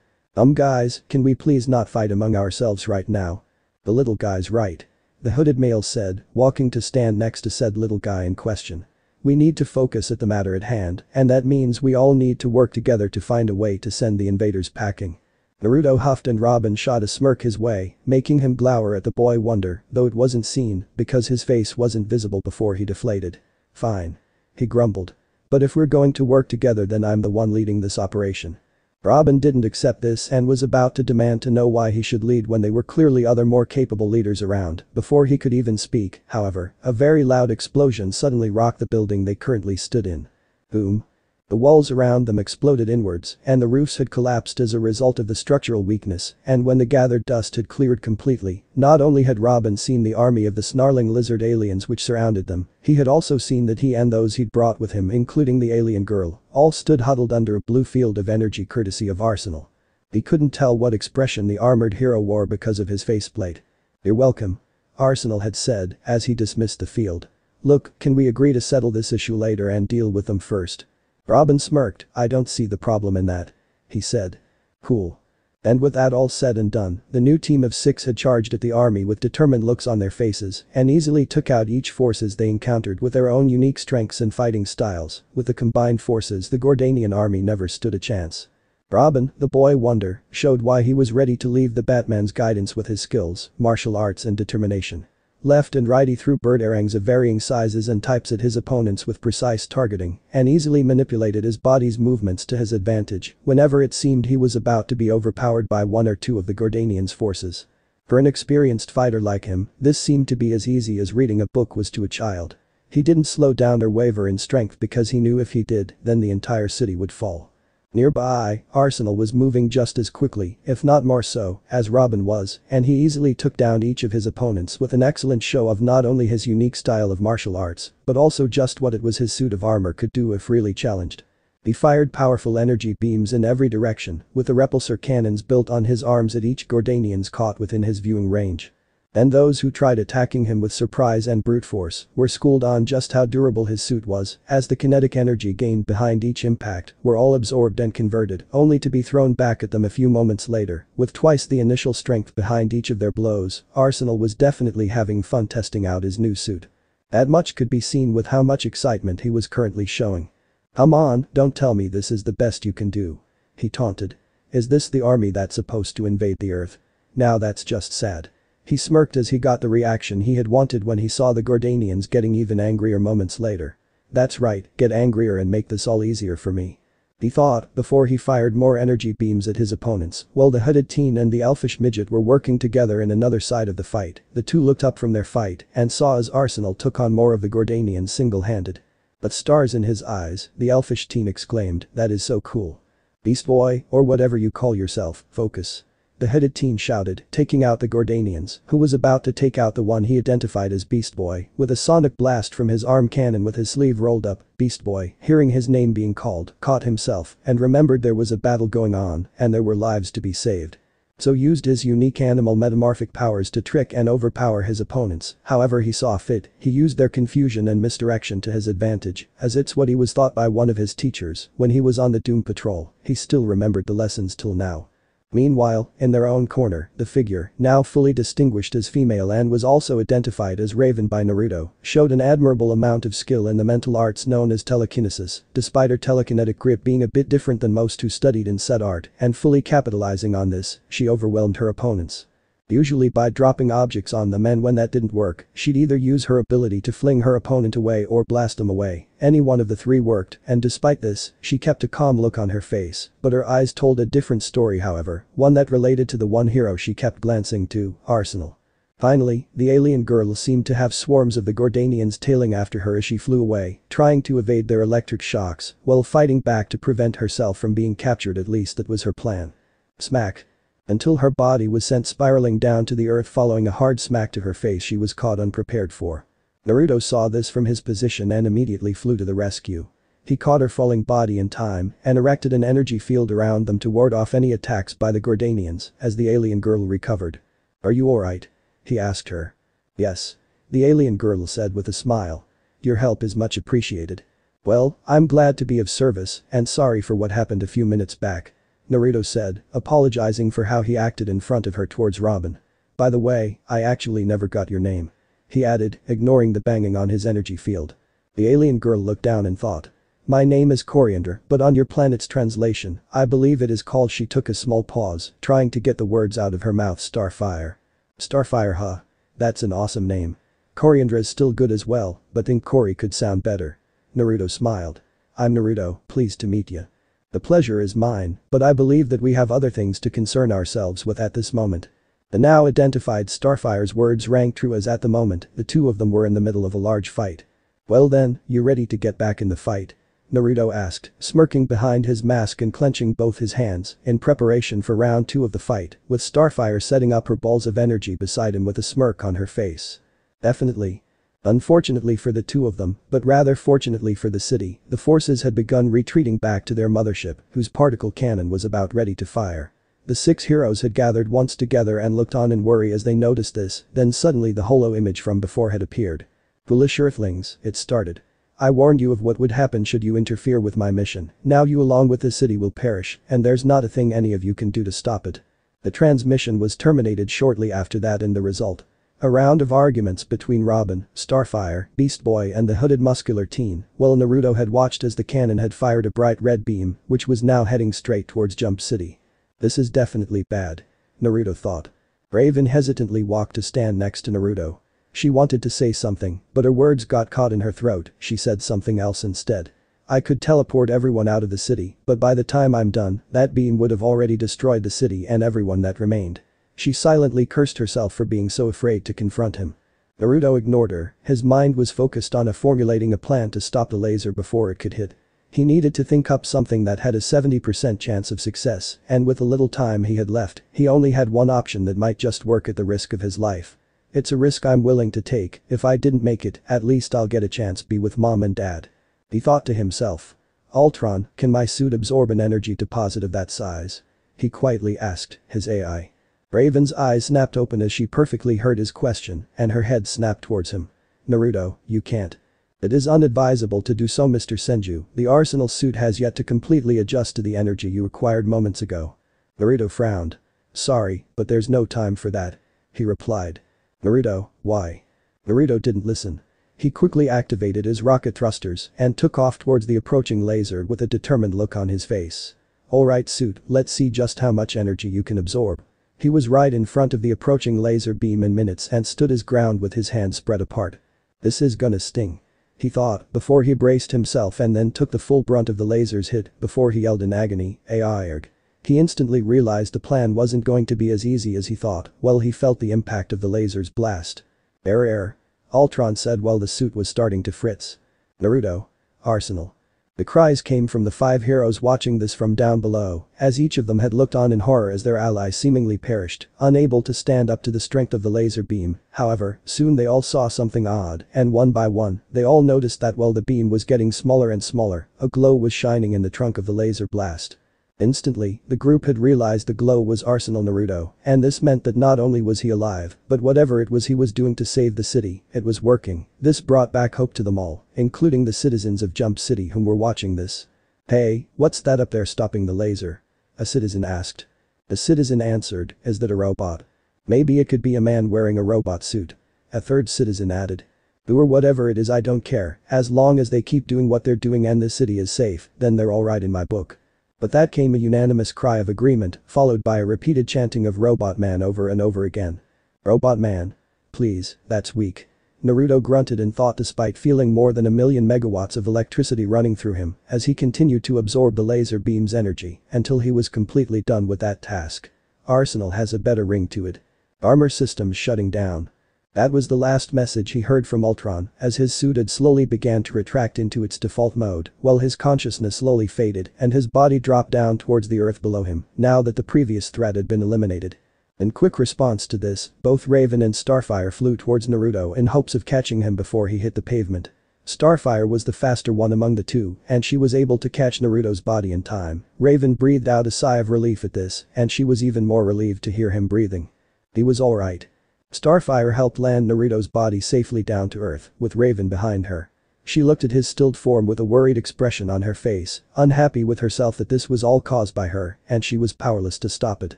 Guys, can we please not fight among ourselves right now?" "The little guy's right," the hooded male said, walking to stand next to said little guy in question. "We need to focus at the matter at hand, and that means we all need to work together to find a way to send the invaders packing." Naruto huffed and Robin shot a smirk his way, making him glower at the boy wonder, though it wasn't seen because his face wasn't visible before he deflated. "Fine," he grumbled. "But if we're going to work together then I'm the one leading this operation." Robin didn't accept this and was about to demand to know why he should lead when there were clearly other more capable leaders around. Before he could even speak, however, a very loud explosion suddenly rocked the building they currently stood in. Boom. The walls around them exploded inwards, and the roofs had collapsed as a result of the structural weakness, and when the gathered dust had cleared completely, not only had Robin seen the army of the snarling lizard aliens which surrounded them, he had also seen that he and those he'd brought with him including the alien girl, all stood huddled under a blue field of energy courtesy of Arsenal. He couldn't tell what expression the armored hero wore because of his faceplate. "You're welcome," Arsenal had said as he dismissed the field. "Look, can we agree to settle this issue later and deal with them first?" Robin smirked. "I don't see the problem in that," he said. "Cool." And with that all said and done, the new team of 6 had charged at the army with determined looks on their faces and easily took out each forces they encountered with their own unique strengths and fighting styles. With the combined forces the Gordanian army never stood a chance. Robin, the boy wonder, showed why he was ready to leave the Batman's guidance with his skills, martial arts and determination. Left and right he threw bird-erangs of varying sizes and types at his opponents with precise targeting and easily manipulated his body's movements to his advantage whenever it seemed he was about to be overpowered by one or two of the Gordanians' forces. For an experienced fighter like him, this seemed to be as easy as reading a book was to a child. He didn't slow down or waver in strength because he knew if he did, then the entire city would fall. Nearby, Arsenal was moving just as quickly, if not more so, as Robin was, and he easily took down each of his opponents with an excellent show of not only his unique style of martial arts, but also just what it was his suit of armor could do if really challenged. He fired powerful energy beams in every direction, with the repulsor cannons built on his arms at each Gordanians caught within his viewing range. And those who tried attacking him with surprise and brute force were schooled on just how durable his suit was, as the kinetic energy gained behind each impact were all absorbed and converted only to be thrown back at them a few moments later, with twice the initial strength behind each of their blows. Arsenal was definitely having fun testing out his new suit. That much could be seen with how much excitement he was currently showing. "Come on, don't tell me this is the best you can do," he taunted. "Is this the army that's supposed to invade the Earth? Now that's just sad." He smirked as he got the reaction he had wanted when he saw the Gordanians getting even angrier moments later. "That's right, get angrier and make this all easier for me," he thought before he fired more energy beams at his opponents. While the hooded teen and the elfish midget were working together in another side of the fight, the two looked up from their fight and saw as Arsenal took on more of the Gordanians single-handed. But stars in his eyes, the elfish teen exclaimed, "That is so cool. Beast Boy, or whatever you call yourself, focus." The hooded teen shouted, taking out the Gordanians, who was about to take out the one he identified as Beast Boy, with a sonic blast from his arm cannon with his sleeve rolled up. Beast Boy, hearing his name being called, caught himself and remembered there was a battle going on and there were lives to be saved. So used his unique animal metamorphic powers to trick and overpower his opponents. However he saw fit, he used their confusion and misdirection to his advantage, as it's what he was taught by one of his teachers when he was on the Doom Patrol. He still remembered the lessons till now. Meanwhile, in their own corner, the figure, now fully distinguished as female and was also identified as Raven by Naruto, showed an admirable amount of skill in the mental arts known as telekinesis, despite her telekinetic grip being a bit different than most who studied in said art, and fully capitalizing on this, she overwhelmed her opponents. Usually by dropping objects on them, and when that didn't work, she'd either use her ability to fling her opponent away or blast them away. Any one of the three worked, and despite this, she kept a calm look on her face, but her eyes told a different story, however, one that related to the one hero she kept glancing to, Arsenal. Finally, the alien girl seemed to have swarms of the Gordanians tailing after her as she flew away, trying to evade their electric shocks, while fighting back to prevent herself from being captured. At least that was her plan. Smack. Until her body was sent spiraling down to the earth following a hard smack to her face she was caught unprepared for. Naruto saw this from his position and immediately flew to the rescue. He caught her falling body in time and erected an energy field around them to ward off any attacks by the Gordanians as the alien girl recovered. "Are you alright?" he asked her. "Yes," the alien girl said with a smile. "Your help is much appreciated." "Well, I'm glad to be of service and sorry for what happened a few minutes back," Naruto said, apologizing for how he acted in front of her towards Robin. "By the way, I actually never got your name," he added, ignoring the banging on his energy field. The alien girl looked down and thought. "My name is Coriander, but on your planet's translation, I believe it is called." She took a small pause, trying to get the words out of her mouth. "Starfire." "Starfire, huh? That's an awesome name." "Coriander is still good as well, but think Cori could sound better." Naruto smiled. "I'm Naruto, pleased to meet you." "The pleasure is mine, but I believe that we have other things to concern ourselves with at this moment." The now identified Starfire's words rang true as at the moment the two of them were in the middle of a large fight. "Well then, you ready to get back in the fight?" Naruto asked, smirking behind his mask and clenching both his hands in preparation for round 2 of the fight, with Starfire setting up her balls of energy beside him with a smirk on her face. "Definitely." Unfortunately for the two of them, but rather fortunately for the city, the forces had begun retreating back to their mothership, whose particle cannon was about ready to fire. The 6 heroes had gathered once together and looked on in worry as they noticed this, then suddenly the holo image from before had appeared. "Foolish Earthlings," it started. "I warned you of what would happen should you interfere with my mission. Now you along with the city will perish, and there's not a thing any of you can do to stop it." The transmission was terminated shortly after that, and the result. A round of arguments between Robin, Starfire, Beast Boy and the hooded muscular teen, while Naruto had watched as the cannon had fired a bright red beam, which was now heading straight towards Jump City. "This is definitely bad," Naruto thought. Raven hesitantly walked to stand next to Naruto. She wanted to say something, but her words got caught in her throat. She said something else instead. "I could teleport everyone out of the city, but by the time I'm done, that beam would have already destroyed the city and everyone that remained." She silently cursed herself for being so afraid to confront him. Naruto ignored her, his mind was focused on formulating a plan to stop the laser before it could hit. He needed to think up something that had a 70% chance of success, and with the little time he had left, he only had one option that might just work at the risk of his life. "It's a risk I'm willing to take. If I didn't make it, at least I'll get a chance to be with mom and dad," he thought to himself. "Ultron, can my suit absorb an energy deposit of that size?" he quietly asked his AI. Raven's eyes snapped open as she perfectly heard his question, and her head snapped towards him. "Naruto, you can't. It is unadvisable to do so, Mr. Senju. The Arsenal suit has yet to completely adjust to the energy you acquired moments ago." Naruto frowned. "Sorry, but there's no time for that," he replied. "Naruto, why?" Naruto didn't listen. He quickly activated his rocket thrusters and took off towards the approaching laser with a determined look on his face. "Alright suit, let's see just how much energy you can absorb." He was right in front of the approaching laser beam in minutes and stood his ground with his hands spread apart. "This is gonna sting," he thought before he braced himself and then took the full brunt of the laser's hit before he yelled in agony, "Airg." He instantly realized the plan wasn't going to be as easy as he thought while he felt the impact of the laser's blast. "Air," Ultron said while the suit was starting to fritz. "Naruto. Arsenal." The cries came from the 5 heroes watching this from down below, as each of them had looked on in horror as their ally seemingly perished, unable to stand up to the strength of the laser beam. However, soon they all saw something odd, and one by one, they all noticed that while the beam was getting smaller and smaller, a glow was shining in the trunk of the laser blast. Instantly, the group had realized the glow was Arsenal Naruto, and this meant that not only was he alive, but whatever it was he was doing to save the city, it was working. This brought back hope to them all, including the citizens of Jump City whom were watching this. "Hey, what's that up there stopping the laser?" a citizen asked. The citizen answered, "Is that a robot?" "Maybe it could be a man wearing a robot suit," a third citizen added. "Or whatever it is, I don't care, as long as they keep doing what they're doing and the city is safe, then they're alright in my book." But that came a unanimous cry of agreement, followed by a repeated chanting of Robot Man over and over again. Robot Man. Please, that's weak. Naruto grunted in thought despite feeling more than 1,000,000 megawatts of electricity running through him as he continued to absorb the laser beam's energy until he was completely done with that task. Arsenal has a better ring to it. Armor systems shutting down. That was the last message he heard from Ultron as his suit had slowly began to retract into its default mode while his consciousness slowly faded and his body dropped down towards the earth below him now that the previous threat had been eliminated. In quick response to this, both Raven and Starfire flew towards Naruto in hopes of catching him before he hit the pavement. Starfire was the faster one among the two and she was able to catch Naruto's body in time. Raven breathed out a sigh of relief at this and she was even more relieved to hear him breathing. He was alright. Starfire helped land Naruto's body safely down to earth with Raven behind her. She looked at his stilled form with a worried expression on her face, unhappy with herself that this was all caused by her and she was powerless to stop it.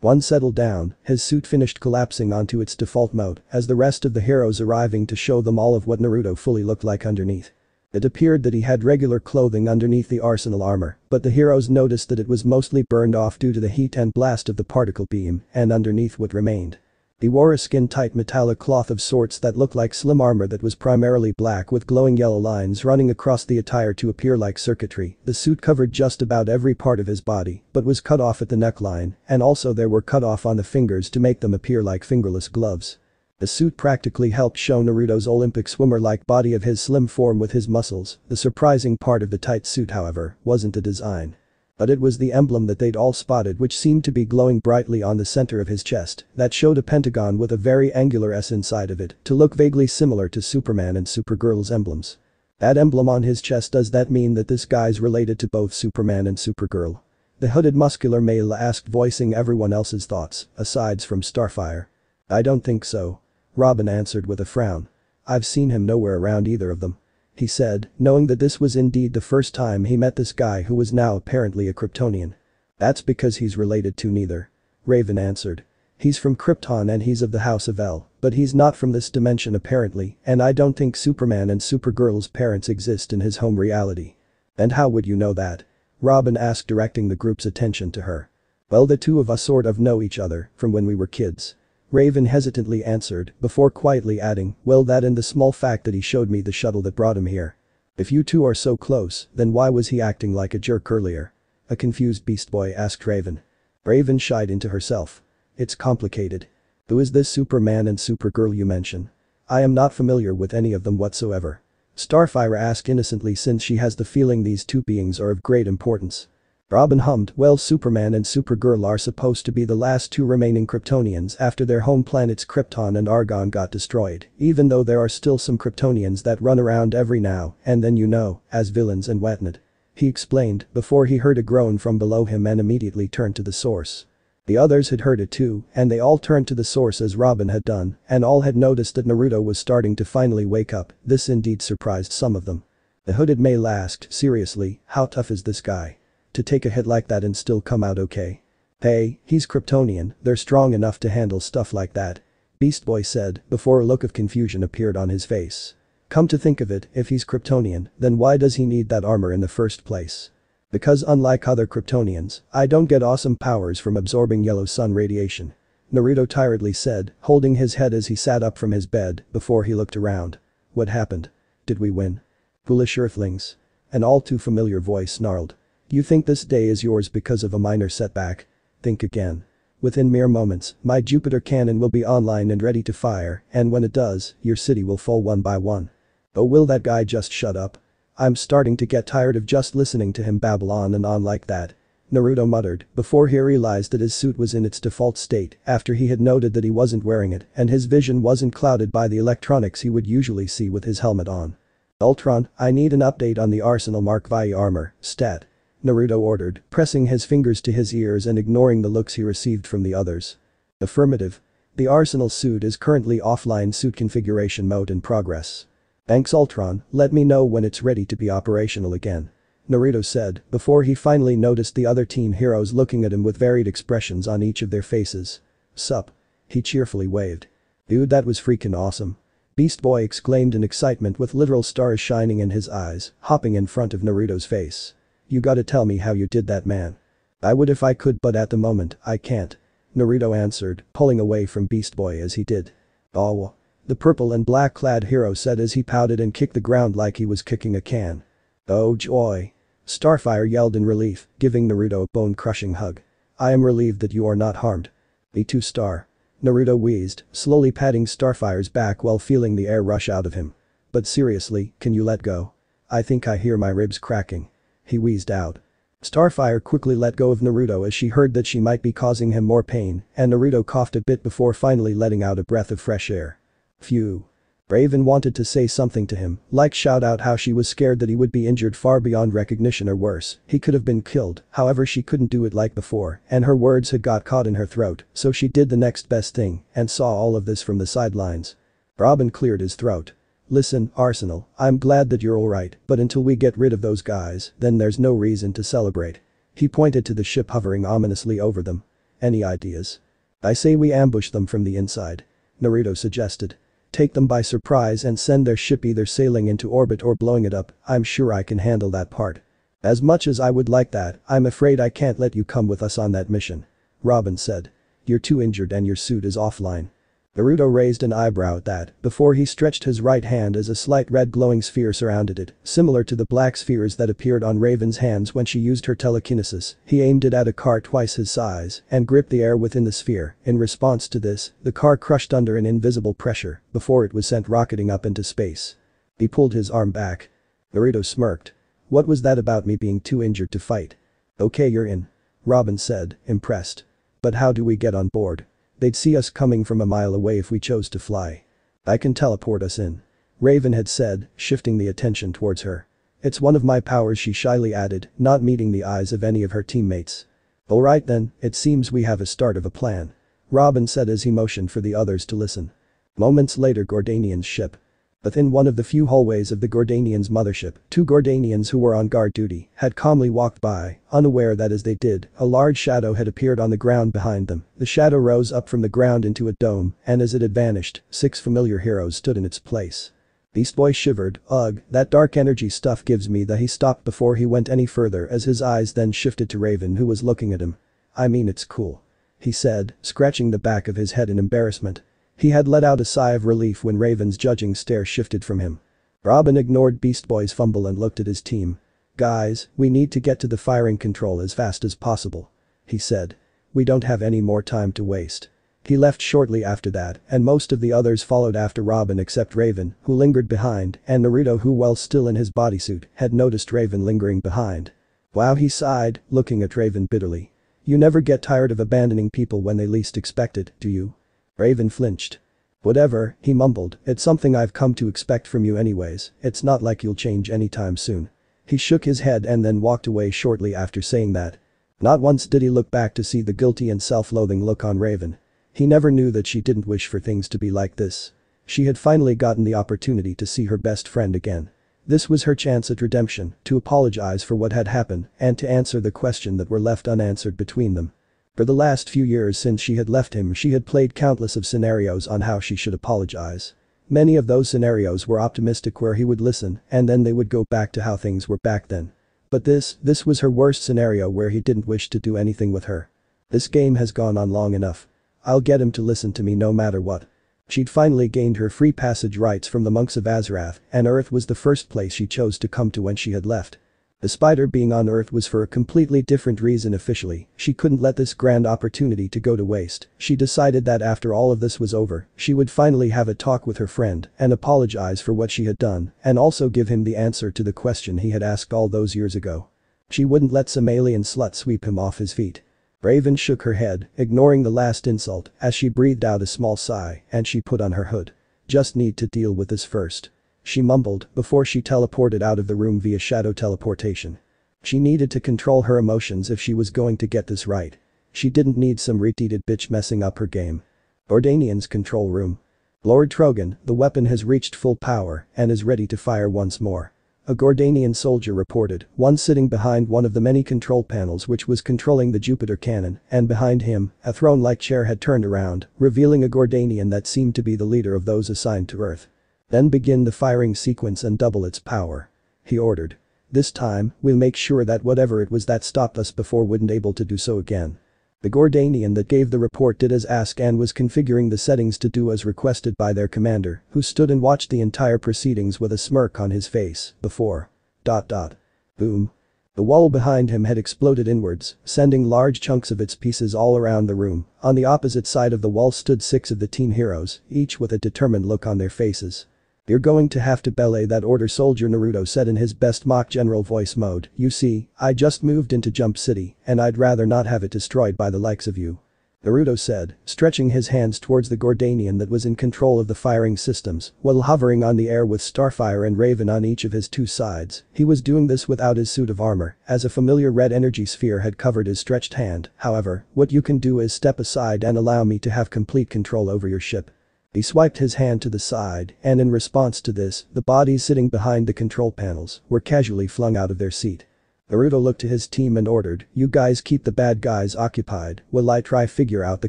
Once settled down, his suit finished collapsing onto its default mode as the rest of the heroes arriving to show them all of what Naruto fully looked like underneath. It appeared that he had regular clothing underneath the arsenal armor, but the heroes noticed that it was mostly burned off due to the heat and blast of the particle beam, and underneath what remained. He wore a skin-tight metallic cloth of sorts that looked like slim armor that was primarily black with glowing yellow lines running across the attire to appear like circuitry. The suit covered just about every part of his body, but was cut off at the neckline, and also there were cut off on the fingers to make them appear like fingerless gloves. The suit practically helped show Naruto's Olympic swimmer-like body of his slim form with his muscles. The surprising part of the tight suit, however, wasn't the design. But it was the emblem that they'd all spotted which seemed to be glowing brightly on the center of his chest that showed a pentagon with a very angular S inside of it to look vaguely similar to Superman and Supergirl's emblems. That emblem on his chest, does that mean that this guy's related to both Superman and Supergirl? The hooded muscular male asked, voicing everyone else's thoughts, aside from Starfire. I don't think so. Robin answered with a frown. I've seen him nowhere around either of them. He said, knowing that this was indeed the first time he met this guy who was now apparently a Kryptonian. That's because he's related to neither. Raven answered. He's from Krypton and he's of the House of L, but he's not from this dimension apparently, and I don't think Superman and Supergirl's parents exist in his home reality. And how would you know that? Robin asked, directing the group's attention to her. Well, the two of us sort of know each other from when we were kids. Raven hesitantly answered, before quietly adding, well, that and the small fact that he showed me the shuttle that brought him here. If you two are so close, then why was he acting like a jerk earlier? A confused Beast Boy asked Raven. Raven shied into herself. It's complicated. Who is this Superman and Supergirl you mention? I am not familiar with any of them whatsoever. Starfire asked innocently, since she has the feeling these two beings are of great importance. Robin hummed, well, Superman and Supergirl are supposed to be the last two remaining Kryptonians after their home planets Krypton and Argon got destroyed, even though there are still some Kryptonians that run around every now and then, you know, as villains and whatnot. He explained before he heard a groan from below him and immediately turned to the source. The others had heard it too, and they all turned to the source as Robin had done, and all had noticed that Naruto was starting to finally wake up. This indeed surprised some of them. The hooded male asked, seriously, how tough is this guy? To take a hit like that and still come out okay? Hey, he's Kryptonian, they're strong enough to handle stuff like that. Beast Boy said, before a look of confusion appeared on his face. Come to think of it, if he's Kryptonian, then why does he need that armor in the first place? Because unlike other Kryptonians, I don't get awesome powers from absorbing yellow sun radiation. Naruto tiredly said, holding his head as he sat up from his bed before he looked around. What happened? Did we win? Foolish earthlings. An all too familiar voice snarled. You think this day is yours because of a minor setback? Think again. Within mere moments, my Jupiter cannon will be online and ready to fire, and when it does, your city will fall one by one. Oh, will that guy just shut up? I'm starting to get tired of just listening to him babble on and on like that. Naruto muttered before he realized that his suit was in its default state after he had noted that he wasn't wearing it and his vision wasn't clouded by the electronics he would usually see with his helmet on. Ultron, I need an update on the Arsenal Mark V armor, stat. Naruto ordered, pressing his fingers to his ears and ignoring the looks he received from the others. Affirmative. The Arsenal suit is currently offline, suit configuration mode in progress. Thanks Ultron, let me know when it's ready to be operational again. Naruto said, before he finally noticed the other team heroes looking at him with varied expressions on each of their faces. Sup? He cheerfully waved. Dude, that was freaking awesome. Beast Boy exclaimed in excitement with literal stars shining in his eyes, hopping in front of Naruto's face. You gotta tell me how you did that, man. I would if I could, but at the moment, I can't. Naruto answered, pulling away from Beast Boy as he did. Oh. The purple and black clad hero said as he pouted and kicked the ground like he was kicking a can. Oh joy. Starfire yelled in relief, giving Naruto a bone-crushing hug. I am relieved that you are not harmed. Me too, Star. Naruto wheezed, slowly patting Starfire's back while feeling the air rush out of him. But seriously, can you let go? I think I hear my ribs cracking. He wheezed out. Starfire quickly let go of Naruto as she heard that she might be causing him more pain, and Naruto coughed a bit before finally letting out a breath of fresh air. Phew. Raven wanted to say something to him, like shout out how she was scared that he would be injured far beyond recognition or worse, he could have been killed, however she couldn't do it like before, and her words had got caught in her throat, so she did the next best thing, and saw all of this from the sidelines. Robin cleared his throat. Listen, Arsenal, I'm glad that you're alright, but until we get rid of those guys, then there's no reason to celebrate. He pointed to the ship hovering ominously over them. Any ideas? I say we ambush them from the inside. Naruto suggested. Take them by surprise and send their ship either sailing into orbit or blowing it up, I'm sure I can handle that part. As much as I would like that, I'm afraid I can't let you come with us on that mission. Robin said. You're too injured and your suit is offline. Naruto raised an eyebrow at that before he stretched his right hand as a slight red glowing sphere surrounded it, similar to the black spheres that appeared on Raven's hands when she used her telekinesis. He aimed it at a car twice his size and gripped the air within the sphere. In response to this, the car crushed under an invisible pressure before it was sent rocketing up into space. He pulled his arm back. Naruto smirked. What was that about me being too injured to fight? Okay, you're in. Robin said, impressed. But how do we get on board? They'd see us coming from a mile away if we chose to fly. I can teleport us in. Raven had said, shifting the attention towards her. It's one of my powers, she shyly added, not meeting the eyes of any of her teammates. Alright then, it seems we have a start of a plan. Robin said as he motioned for the others to listen. Moments later, Gordanian's ship. Within one of the few hallways of the Gordanians' mothership, two Gordanians who were on guard duty had calmly walked by, unaware that as they did, a large shadow had appeared on the ground behind them. The shadow rose up from the ground into a dome, and as it had vanished, 6 familiar heroes stood in its place. Beast Boy shivered, ugh, that dark energy stuff gives me the. He stopped before he went any further as his eyes then shifted to Raven, who was looking at him. I mean, it's cool. He said, scratching the back of his head in embarrassment. He had let out a sigh of relief when Raven's judging stare shifted from him. Robin ignored Beast Boy's fumble and looked at his team. Guys, we need to get to the firing control as fast as possible. He said. We don't have any more time to waste. He left shortly after that, and most of the others followed after Robin except Raven, who lingered behind, and Naruto, who while still in his bodysuit, had noticed Raven lingering behind. Wow, he sighed, looking at Raven bitterly. You never get tired of abandoning people when they least expect it, do you? Raven flinched. Whatever, he mumbled, it's something I've come to expect from you anyways, it's not like you'll change anytime soon. He shook his head and then walked away shortly after saying that. Not once did he look back to see the guilty and self-loathing look on Raven. He never knew that she didn't wish for things to be like this. She had finally gotten the opportunity to see her best friend again. This was her chance at redemption, to apologize for what had happened and to answer the question that were left unanswered between them. For the last few years since she had left him, she had played countless of scenarios on how she should apologize. Many of those scenarios were optimistic, where he would listen and then they would go back to how things were back then. But this was her worst scenario, where he didn't wish to do anything with her. This game has gone on long enough. I'll get him to listen to me no matter what. She'd finally gained her free passage rights from the monks of Azarath, and Earth was the first place she chose to come to when she had left. Despite her being on Earth was for a completely different reason officially, she couldn't let this grand opportunity to go to waste. She decided that after all of this was over, she would finally have a talk with her friend and apologize for what she had done, and also give him the answer to the question he had asked all those years ago. She wouldn't let some alien slut sweep him off his feet. Raven shook her head, ignoring the last insult, as she breathed out a small sigh and she put on her hood. Just need to deal with this first. She mumbled before she teleported out of the room via shadow teleportation. She needed to control her emotions if she was going to get this right. She didn't need some retarded bitch messing up her game. Gordanian's control room. Lord Trogan, the weapon has reached full power and is ready to fire once more. A Gordanian soldier reported, one sitting behind one of the many control panels which was controlling the Jupiter cannon, and behind him, a throne-like chair had turned around, revealing a Gordanian that seemed to be the leader of those assigned to Earth. Then begin the firing sequence and double its power. He ordered. This time, we'll make sure that whatever it was that stopped us before wouldn't able to do so again. The Gordanian that gave the report did as asked and was configuring the settings to do as requested by their commander, who stood and watched the entire proceedings with a smirk on his face, before. Boom. The wall behind him had exploded inwards, sending large chunks of its pieces all around the room. On the opposite side of the wall stood 6 of the team heroes, each with a determined look on their faces. "You're going to have to belay that order, soldier," Naruto said in his best mock general voice mode. "You see, I just moved into Jump City, and I'd rather not have it destroyed by the likes of you." Naruto said, stretching his hands towards the Gordanian that was in control of the firing systems, while hovering on the air with Starfire and Raven on each of his 2 sides. He was doing this without his suit of armor, as a familiar red energy sphere had covered his stretched hand. "However, what you can do is step aside and allow me to have complete control over your ship." He swiped his hand to the side, and in response to this, the bodies sitting behind the control panels were casually flung out of their seat. Naruto looked to his team and ordered, "You guys keep the bad guys occupied while I try figure out the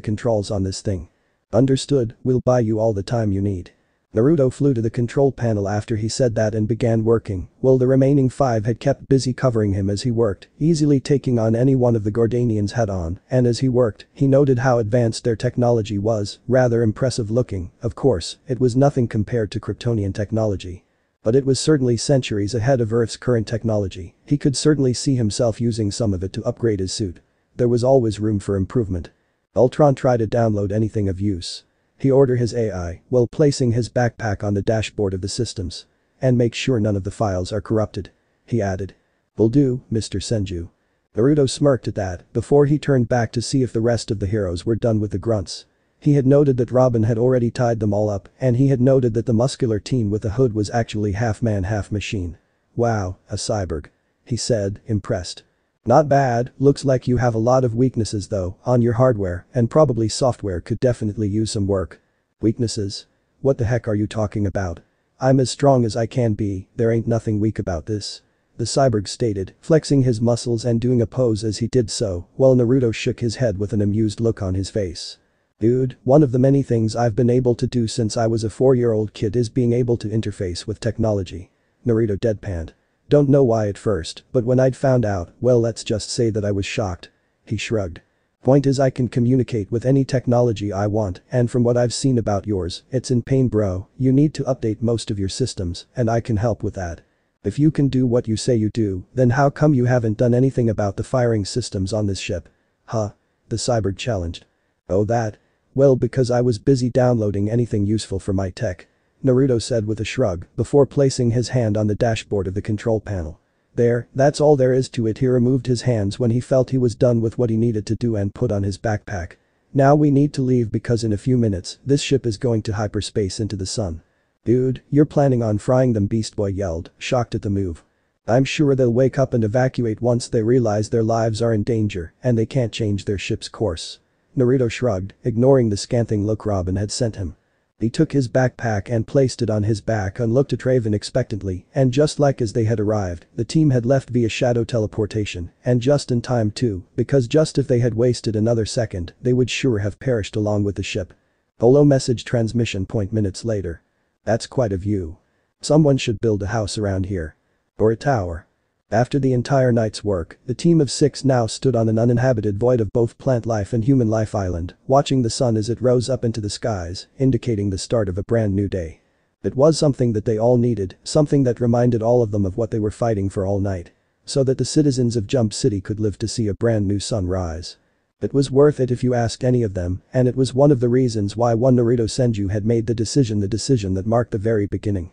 controls on this thing." "Understood, we'll buy you all the time you need." Naruto flew to the control panel after he said that and began working, while the remaining 5 had kept busy covering him as he worked, easily taking on any one of the Gordanians head on, and as he worked, he noted how advanced their technology was, rather impressive looking. Of course, it was nothing compared to Kryptonian technology. But it was certainly centuries ahead of Earth's current technology. He could certainly see himself using some of it to upgrade his suit. There was always room for improvement. Ultron tried to download anything of use. He ordered his AI while placing his backpack on the dashboard of the systems. "And make sure none of the files are corrupted," he added. "Will do, Mr. Senju." Naruto smirked at that before he turned back to see if the rest of the heroes were done with the grunts. He had noted that Robin had already tied them all up, and he had noted that the muscular teen with the hood was actually half man half machine. "Wow, a cyborg," he said, impressed. "Not bad, looks like you have a lot of weaknesses though, on your hardware, and probably software could definitely use some work." "Weaknesses? What the heck are you talking about? I'm as strong as I can be, there ain't nothing weak about this," the cyborg stated, flexing his muscles and doing a pose as he did so, while Naruto shook his head with an amused look on his face. "Dude, one of the many things I've been able to do since I was a 4-year-old kid is being able to interface with technology." Naruto deadpanned. "Don't know why at first, but when I'd found out, well, let's just say that I was shocked." He shrugged. "Point is I can communicate with any technology I want, and from what I've seen about yours, it's in pain, bro. You need to update most of your systems, and I can help with that. If you can do what you say you do, then how come you haven't done anything about the firing systems on this ship?" "Huh?" the cyborg challenged. "Oh, that? Well, because I was busy downloading anything useful for my tech," Naruto said with a shrug before placing his hand on the dashboard of the control panel. That's all there is to it." He removed his hands when he felt he was done with what he needed to do and put on his backpack. "Now we need to leave because in a few minutes, this ship is going to hyperspace into the sun." "Dude, you're planning on frying them?" Beast Boy yelled, shocked at the move. "I'm sure they'll wake up and evacuate once they realize their lives are in danger and they can't change their ship's course." Naruto shrugged, ignoring the scanthing look Robin had sent him. He took his backpack and placed it on his back and looked at Raven expectantly, and just like as they had arrived, the team had left via shadow teleportation, and just in time too, because just if they had wasted another second, they would sure have perished along with the ship. Holo message transmission point minutes later. "That's quite a view. Someone should build a house around here. Or a tower." After the entire night's work, the team of 6 now stood on an uninhabited void of both plant life and human life island, watching the sun as it rose up into the skies, indicating the start of a brand new day. It was something that they all needed, something that reminded all of them of what they were fighting for all night. So that the citizens of Jump City could live to see a brand new sun rise. It was worth it if you asked any of them, and it was one of the reasons why one Naruto Senju had made the decision that marked the very beginning.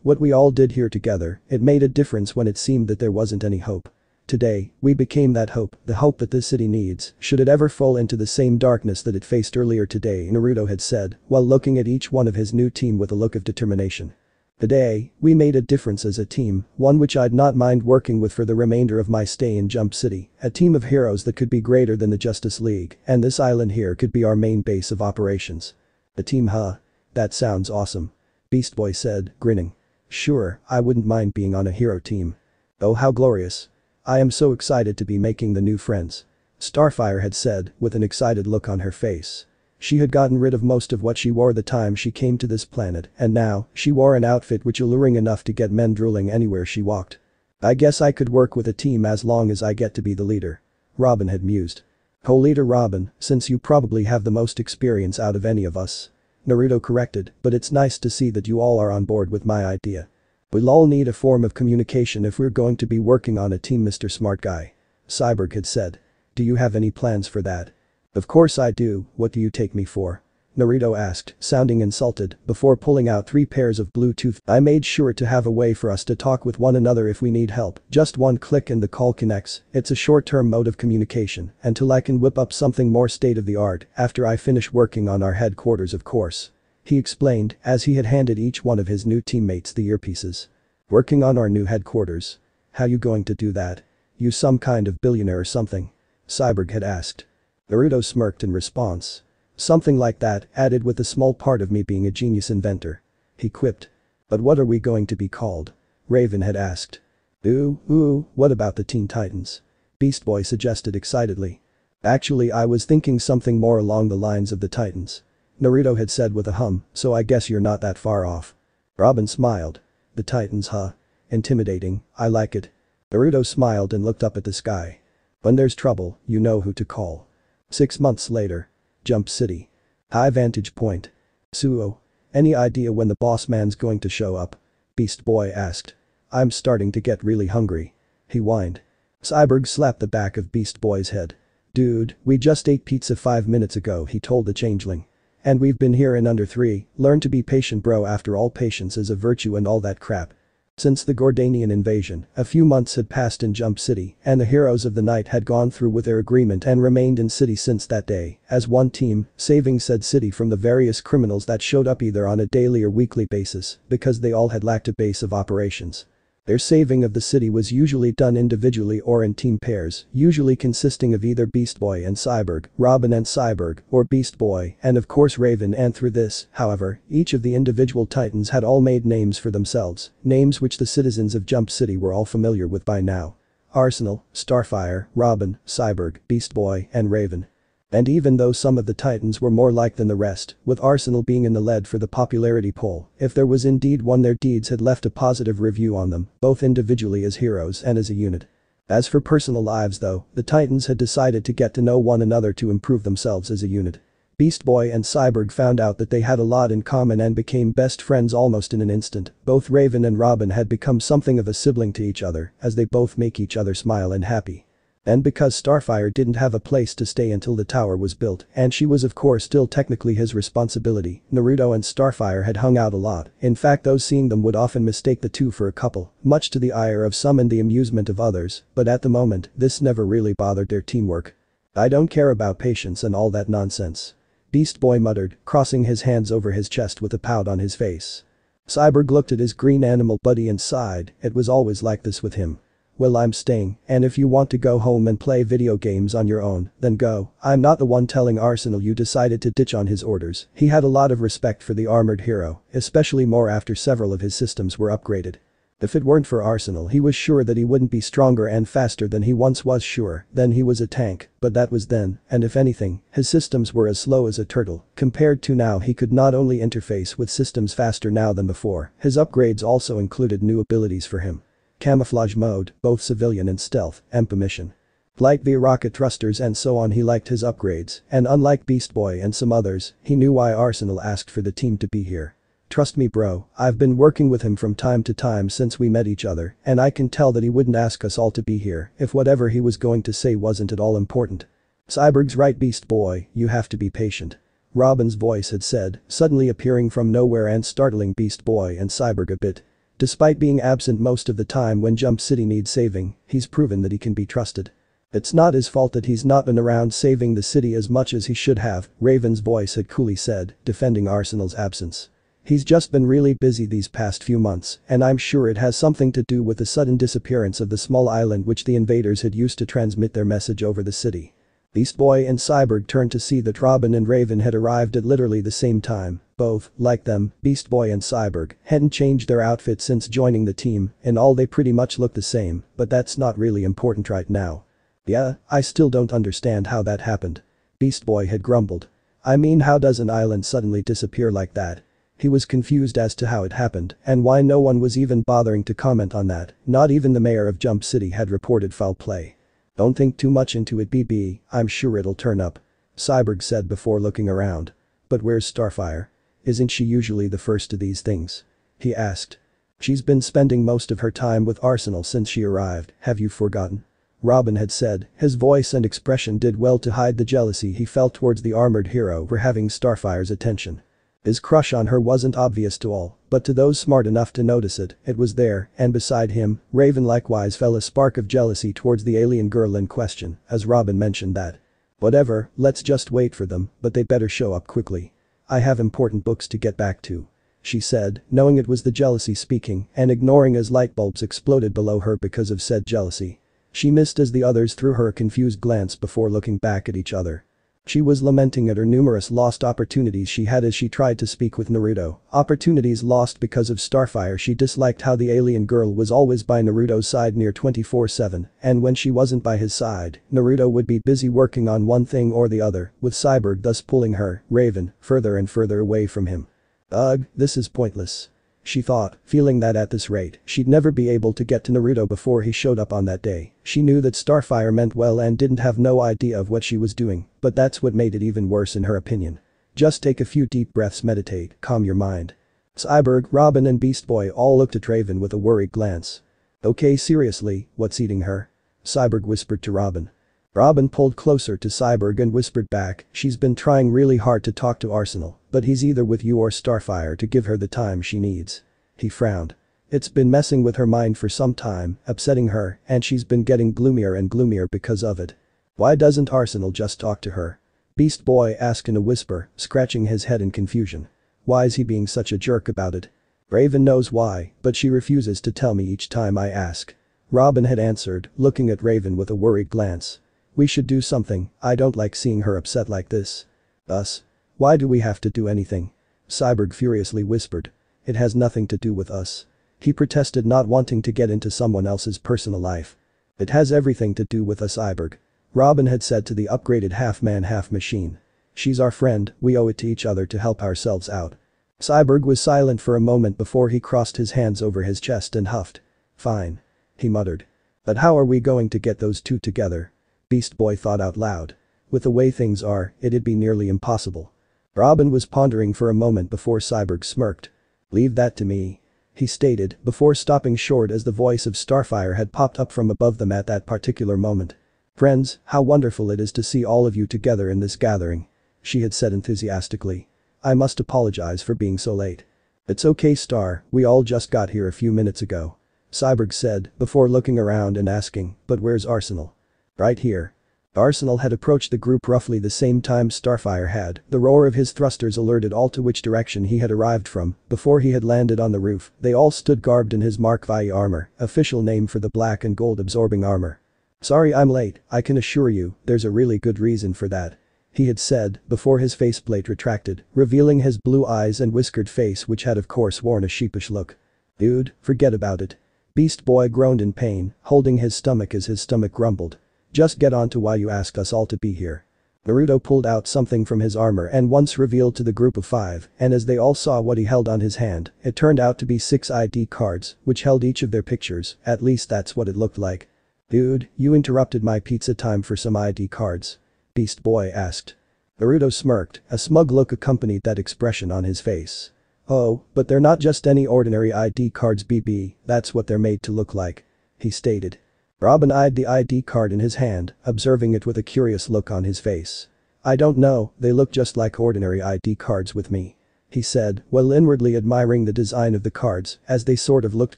What we all did here together, it made a difference when it seemed that there wasn't any hope. Today, we became that hope, the hope that this city needs, should it ever fall into the same darkness that it faced earlier today, Naruto had said, while looking at each one of his new team with a look of determination. Today, we made a difference as a team, one which I'd not mind working with for the remainder of my stay in Jump City, a team of heroes that could be greater than the Justice League, and this island here could be our main base of operations. A team, huh? That sounds awesome. Beast Boy said, grinning. Sure, I wouldn't mind being on a hero team. Oh, how glorious. I am so excited to be making the new friends. Starfire had said, with an excited look on her face. She had gotten rid of most of what she wore the time she came to this planet, and now, she wore an outfit which alluring enough to get men drooling anywhere she walked. I guess I could work with a team as long as I get to be the leader. Robin had mused. Co-leader Robin, since you probably have the most experience out of any of us. Naruto corrected, but it's nice to see that you all are on board with my idea. We'll all need a form of communication if we're going to be working on a team, Mr. Smart Guy. Cyborg had said. Do you have any plans for that? Of course I do, what do you take me for? Naruto asked, sounding insulted, before pulling out 3 pairs of Bluetooth. I made sure to have a way for us to talk with one another if we need help, just one click and the call connects, it's a short-term mode of communication, until I can whip up something more state-of-the-art, after I finish working on our headquarters of course. He explained, as he had handed each one of his new teammates the earpieces. Working on our new headquarters? How you going to do that? You some kind of billionaire or something? Cyborg had asked. Naruto smirked in response. Something like that, added with a small part of me being a genius inventor. He quipped. But what are we going to be called? Raven had asked. What about the Teen Titans? Beast Boy suggested excitedly. Actually I was thinking something more along the lines of the Titans. Naruto had said with a hum, so I guess you're not that far off. Robin smiled. The Titans, huh? Intimidating, I like it. Naruto smiled and looked up at the sky. When there's trouble, you know who to call. 6 months later. Jump City. High vantage point. Suo. Any idea when the boss man's going to show up? Beast Boy asked. I'm starting to get really hungry. He whined. Cyborg slapped the back of Beast Boy's head. Dude, we just ate pizza 5 minutes ago, he told the changeling. And we've been here in under 3, learn to be patient bro, after all patience is a virtue and all that crap. Since the Gordanian invasion, a few months had passed in Jump City, and the heroes of the night had gone through with their agreement and remained in city since that day, as one team, saving said city from the various criminals that showed up either on a daily or weekly basis, because they all had lacked a base of operations. Their saving of the city was usually done individually or in team pairs, usually consisting of either Beast Boy and Cyborg, Robin and Cyborg, or Beast Boy and of course Raven, and through this, however, each of the individual titans had all made names for themselves, names which the citizens of Jump City were all familiar with by now. Arsenal, Starfire, Robin, Cyborg, Beast Boy, and Raven. And even though some of the titans were more like than the rest, with Arsenal being in the lead for the popularity poll, if there was indeed one, their deeds had left a positive review on them, both individually as heroes and as a unit. As for personal lives though, the titans had decided to get to know one another to improve themselves as a unit. Beast Boy and Cyborg found out that they had a lot in common and became best friends almost in an instant. Both Raven and Robin had become something of a sibling to each other, as they both make each other smile and happy. And because Starfire didn't have a place to stay until the tower was built, and she was of course still technically his responsibility, Naruto and Starfire had hung out a lot. In fact, those seeing them would often mistake the two for a couple, much to the ire of some and the amusement of others, but at the moment, this never really bothered their teamwork. I don't care about patience and all that nonsense. Beast Boy muttered, crossing his hands over his chest with a pout on his face. Cyborg looked at his green animal buddy and sighed, it was always like this with him. Well, I'm staying, and if you want to go home and play video games on your own, then go. I'm not the one telling Arsenal you decided to ditch on his orders. He had a lot of respect for the armored hero, especially more after several of his systems were upgraded. If it weren't for Arsenal, he was sure that he wouldn't be stronger and faster than he once was. Sure, then he was a tank, but that was then, and if anything, his systems were as slow as a turtle. Compared to now, he could not only interface with systems faster now than before, his upgrades also included new abilities for him. Camouflage mode, both civilian and stealth, EMP mission. Flight via rocket thrusters and so on. He liked his upgrades, and unlike Beast Boy and some others, he knew why Arsenal asked for the team to be here. Trust me bro, I've been working with him from time to time since we met each other, and I can tell that he wouldn't ask us all to be here if whatever he was going to say wasn't at all important. Cyborg's right Beast Boy, you have to be patient. Robin's voice had said, suddenly appearing from nowhere and startling Beast Boy and Cyborg a bit. Despite being absent most of the time when Jump City needs saving, he's proven that he can be trusted. It's not his fault that he's not been around saving the city as much as he should have, Raven's voice had coolly said, defending Arsenal's absence. He's just been really busy these past few months, and I'm sure it has something to do with the sudden disappearance of the small island which the invaders had used to transmit their message over the city. Beast Boy and Cyborg turned to see that Robin and Raven had arrived at literally the same time. Both, like them, Beast Boy and Cyborg, hadn't changed their outfits since joining the team, in all they pretty much looked the same, but that's not really important right now. Yeah, I still don't understand how that happened. Beast Boy had grumbled. I mean, how does an island suddenly disappear like that? He was confused as to how it happened and why no one was even bothering to comment on that, not even the mayor of Jump City had reported foul play. "Don't think too much into it, BB, I'm sure it'll turn up," Cyborg said before looking around. "But where's Starfire? Isn't she usually the first to these things?" he asked. "She's been spending most of her time with Arsenal since she arrived, have you forgotten?" Robin had said. His voice and expression did well to hide the jealousy he felt towards the armored hero for having Starfire's attention. His crush on her wasn't obvious to all, but to those smart enough to notice it, it was there, and beside him, Raven likewise felt a spark of jealousy towards the alien girl in question, as Robin mentioned that. "Whatever, let's just wait for them, but they better show up quickly. I have important books to get back to," she said, knowing it was the jealousy speaking and ignoring as light bulbs exploded below her because of said jealousy. She missed as the others threw her a confused glance before looking back at each other. She was lamenting at her numerous lost opportunities she had as she tried to speak with Naruto, opportunities lost because of Starfire. She disliked how the alien girl was always by Naruto's side near 24/7, and when she wasn't by his side, Naruto would be busy working on one thing or the other, with Cyborg thus pulling her, Raven, further and further away from him. "Ugh, this is pointless," she thought, feeling that at this rate, she'd never be able to get to Naruto before he showed up on that day. She knew that Starfire meant well and didn't have no idea of what she was doing, but that's what made it even worse in her opinion. Just take a few deep breaths, meditate, calm your mind. Cyborg, Robin and Beast Boy all looked at Raven with a worried glance. "Okay, seriously, what's eating her?" Cyborg whispered to Robin. Robin pulled closer to Cyborg and whispered back, "She's been trying really hard to talk to Arsenal, but he's either with you or Starfire to give her the time she needs." He frowned. It's been messing with her mind for some time, upsetting her, and she's been getting gloomier and gloomier because of it. "Why doesn't Arsenal just talk to her?" Beast Boy asked in a whisper, scratching his head in confusion. "Why is he being such a jerk about it?" "Raven knows why, but she refuses to tell me each time I ask," Robin had answered, looking at Raven with a worried glance. "We should do something, I don't like seeing her upset like this." "Us? Why do we have to do anything?" Cyborg furiously whispered. "It has nothing to do with us." He protested, not wanting to get into someone else's personal life. "It has everything to do with us, Cyborg," Robin had said to the upgraded half-man half-machine. "She's our friend, we owe it to each other to help ourselves out." Cyborg was silent for a moment before he crossed his hands over his chest and huffed. "Fine," he muttered. "But how are we going to get those two together?" Beast Boy thought out loud. "With the way things are, it'd be nearly impossible." Robin was pondering for a moment before Cyborg smirked. "Leave that to me," he stated before stopping short as the voice of Starfire had popped up from above them at that particular moment. "Friends, how wonderful it is to see all of you together in this gathering," she had said enthusiastically. "I must apologize for being so late." "It's okay, Star, we all just got here a few minutes ago," Cyborg said before looking around and asking, "But where's Arsenal?" "Right here." Arsenal had approached the group roughly the same time Starfire had, the roar of his thrusters alerted all to which direction he had arrived from. Before he had landed on the roof, they all stood garbed in his Mark VI armor, official name for the black and gold absorbing armor. "Sorry I'm late, I can assure you, there's a really good reason for that," he had said before his faceplate retracted, revealing his blue eyes and whiskered face, which had of course worn a sheepish look. "Dude, forget about it." Beast Boy groaned in pain, holding his stomach as his stomach grumbled. "Just get on to why you asked us all to be here." Naruto pulled out something from his armor and once revealed to the group of 5, and as they all saw what he held on his hand, it turned out to be 6 ID cards, which held each of their pictures, at least that's what it looked like. "Dude, you interrupted my pizza time for some ID cards?" Beast Boy asked. Naruto smirked, a smug look accompanied that expression on his face. "Oh, but they're not just any ordinary ID cards, BB, that's what they're made to look like," he stated. Robin eyed the ID card in his hand, observing it with a curious look on his face. "I don't know, they look just like ordinary ID cards with me," he said, while inwardly admiring the design of the cards, as they sort of looked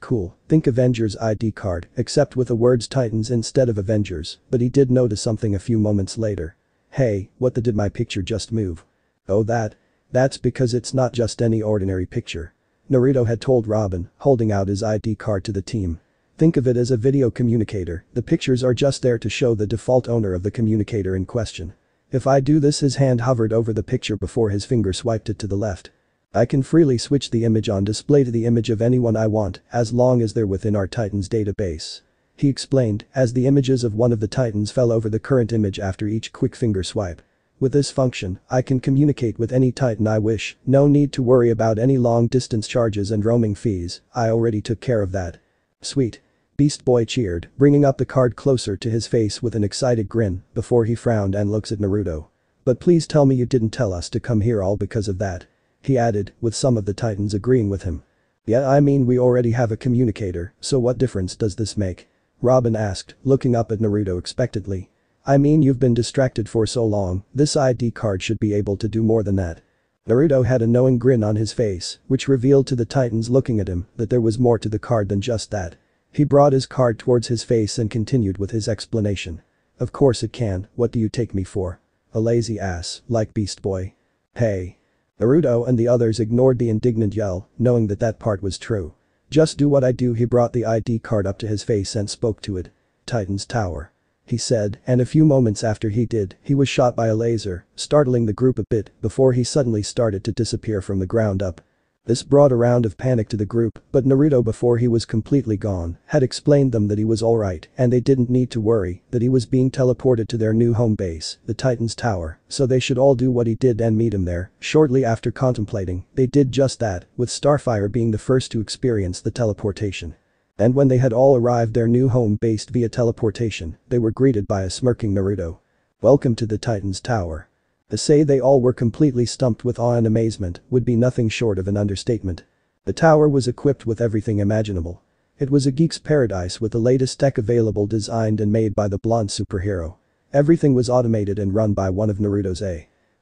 cool. Think Avengers ID card, except with the words Titans instead of Avengers, but he did notice something a few moments later. "Hey, what the did my picture just move?" "Oh that's because it's not just any ordinary picture," Naruto had told Robin, holding out his ID card to the team. "Think of it as a video communicator, the pictures are just there to show the default owner of the communicator in question. If I do this," his hand hovered over the picture before his finger swiped it to the left. "I can freely switch the image on display to the image of anyone I want, as long as they're within our Titans database," he explained, as the images of one of the Titans fell over the current image after each quick finger swipe. With this function, I can communicate with any Titan I wish, no need to worry about any long-distance charges and roaming fees, I already took care of that. Sweet. Beast Boy cheered, bringing up the card closer to his face with an excited grin, before he frowned and looks at Naruto. But please tell me you didn't tell us to come here all because of that. He added, with some of the Titans agreeing with him. Yeah, I mean we already have a communicator, so what difference does this make? Robin asked, looking up at Naruto expectantly. I mean you've been distracted for so long, this ID card should be able to do more than that. Naruto had a knowing grin on his face, which revealed to the Titans looking at him that there was more to the card than just that. He brought his card towards his face and continued with his explanation. Of course it can, what do you take me for? A lazy ass, like Beast Boy. Hey. Naruto and the others ignored the indignant yell, knowing that that part was true. Just do what I do. He brought the ID card up to his face and spoke to it. Titan's Tower. He said, and a few moments after he did, he was shot by a laser, startling the group a bit before he suddenly started to disappear from the ground up. This brought a round of panic to the group, but Naruto before he was completely gone, had explained them that he was alright and they didn't need to worry that he was being teleported to their new home base, the Titan's Tower, so they should all do what he did and meet him there. Shortly after contemplating, they did just that, with Starfire being the first to experience the teleportation. And when they had all arrived their new home based via teleportation, they were greeted by a smirking Naruto. Welcome to the Titan's Tower. To say they all were completely stumped with awe and amazement would be nothing short of an understatement. The tower was equipped with everything imaginable. It was a geek's paradise with the latest tech available, designed and made by the blonde superhero. Everything was automated and run by one of Naruto's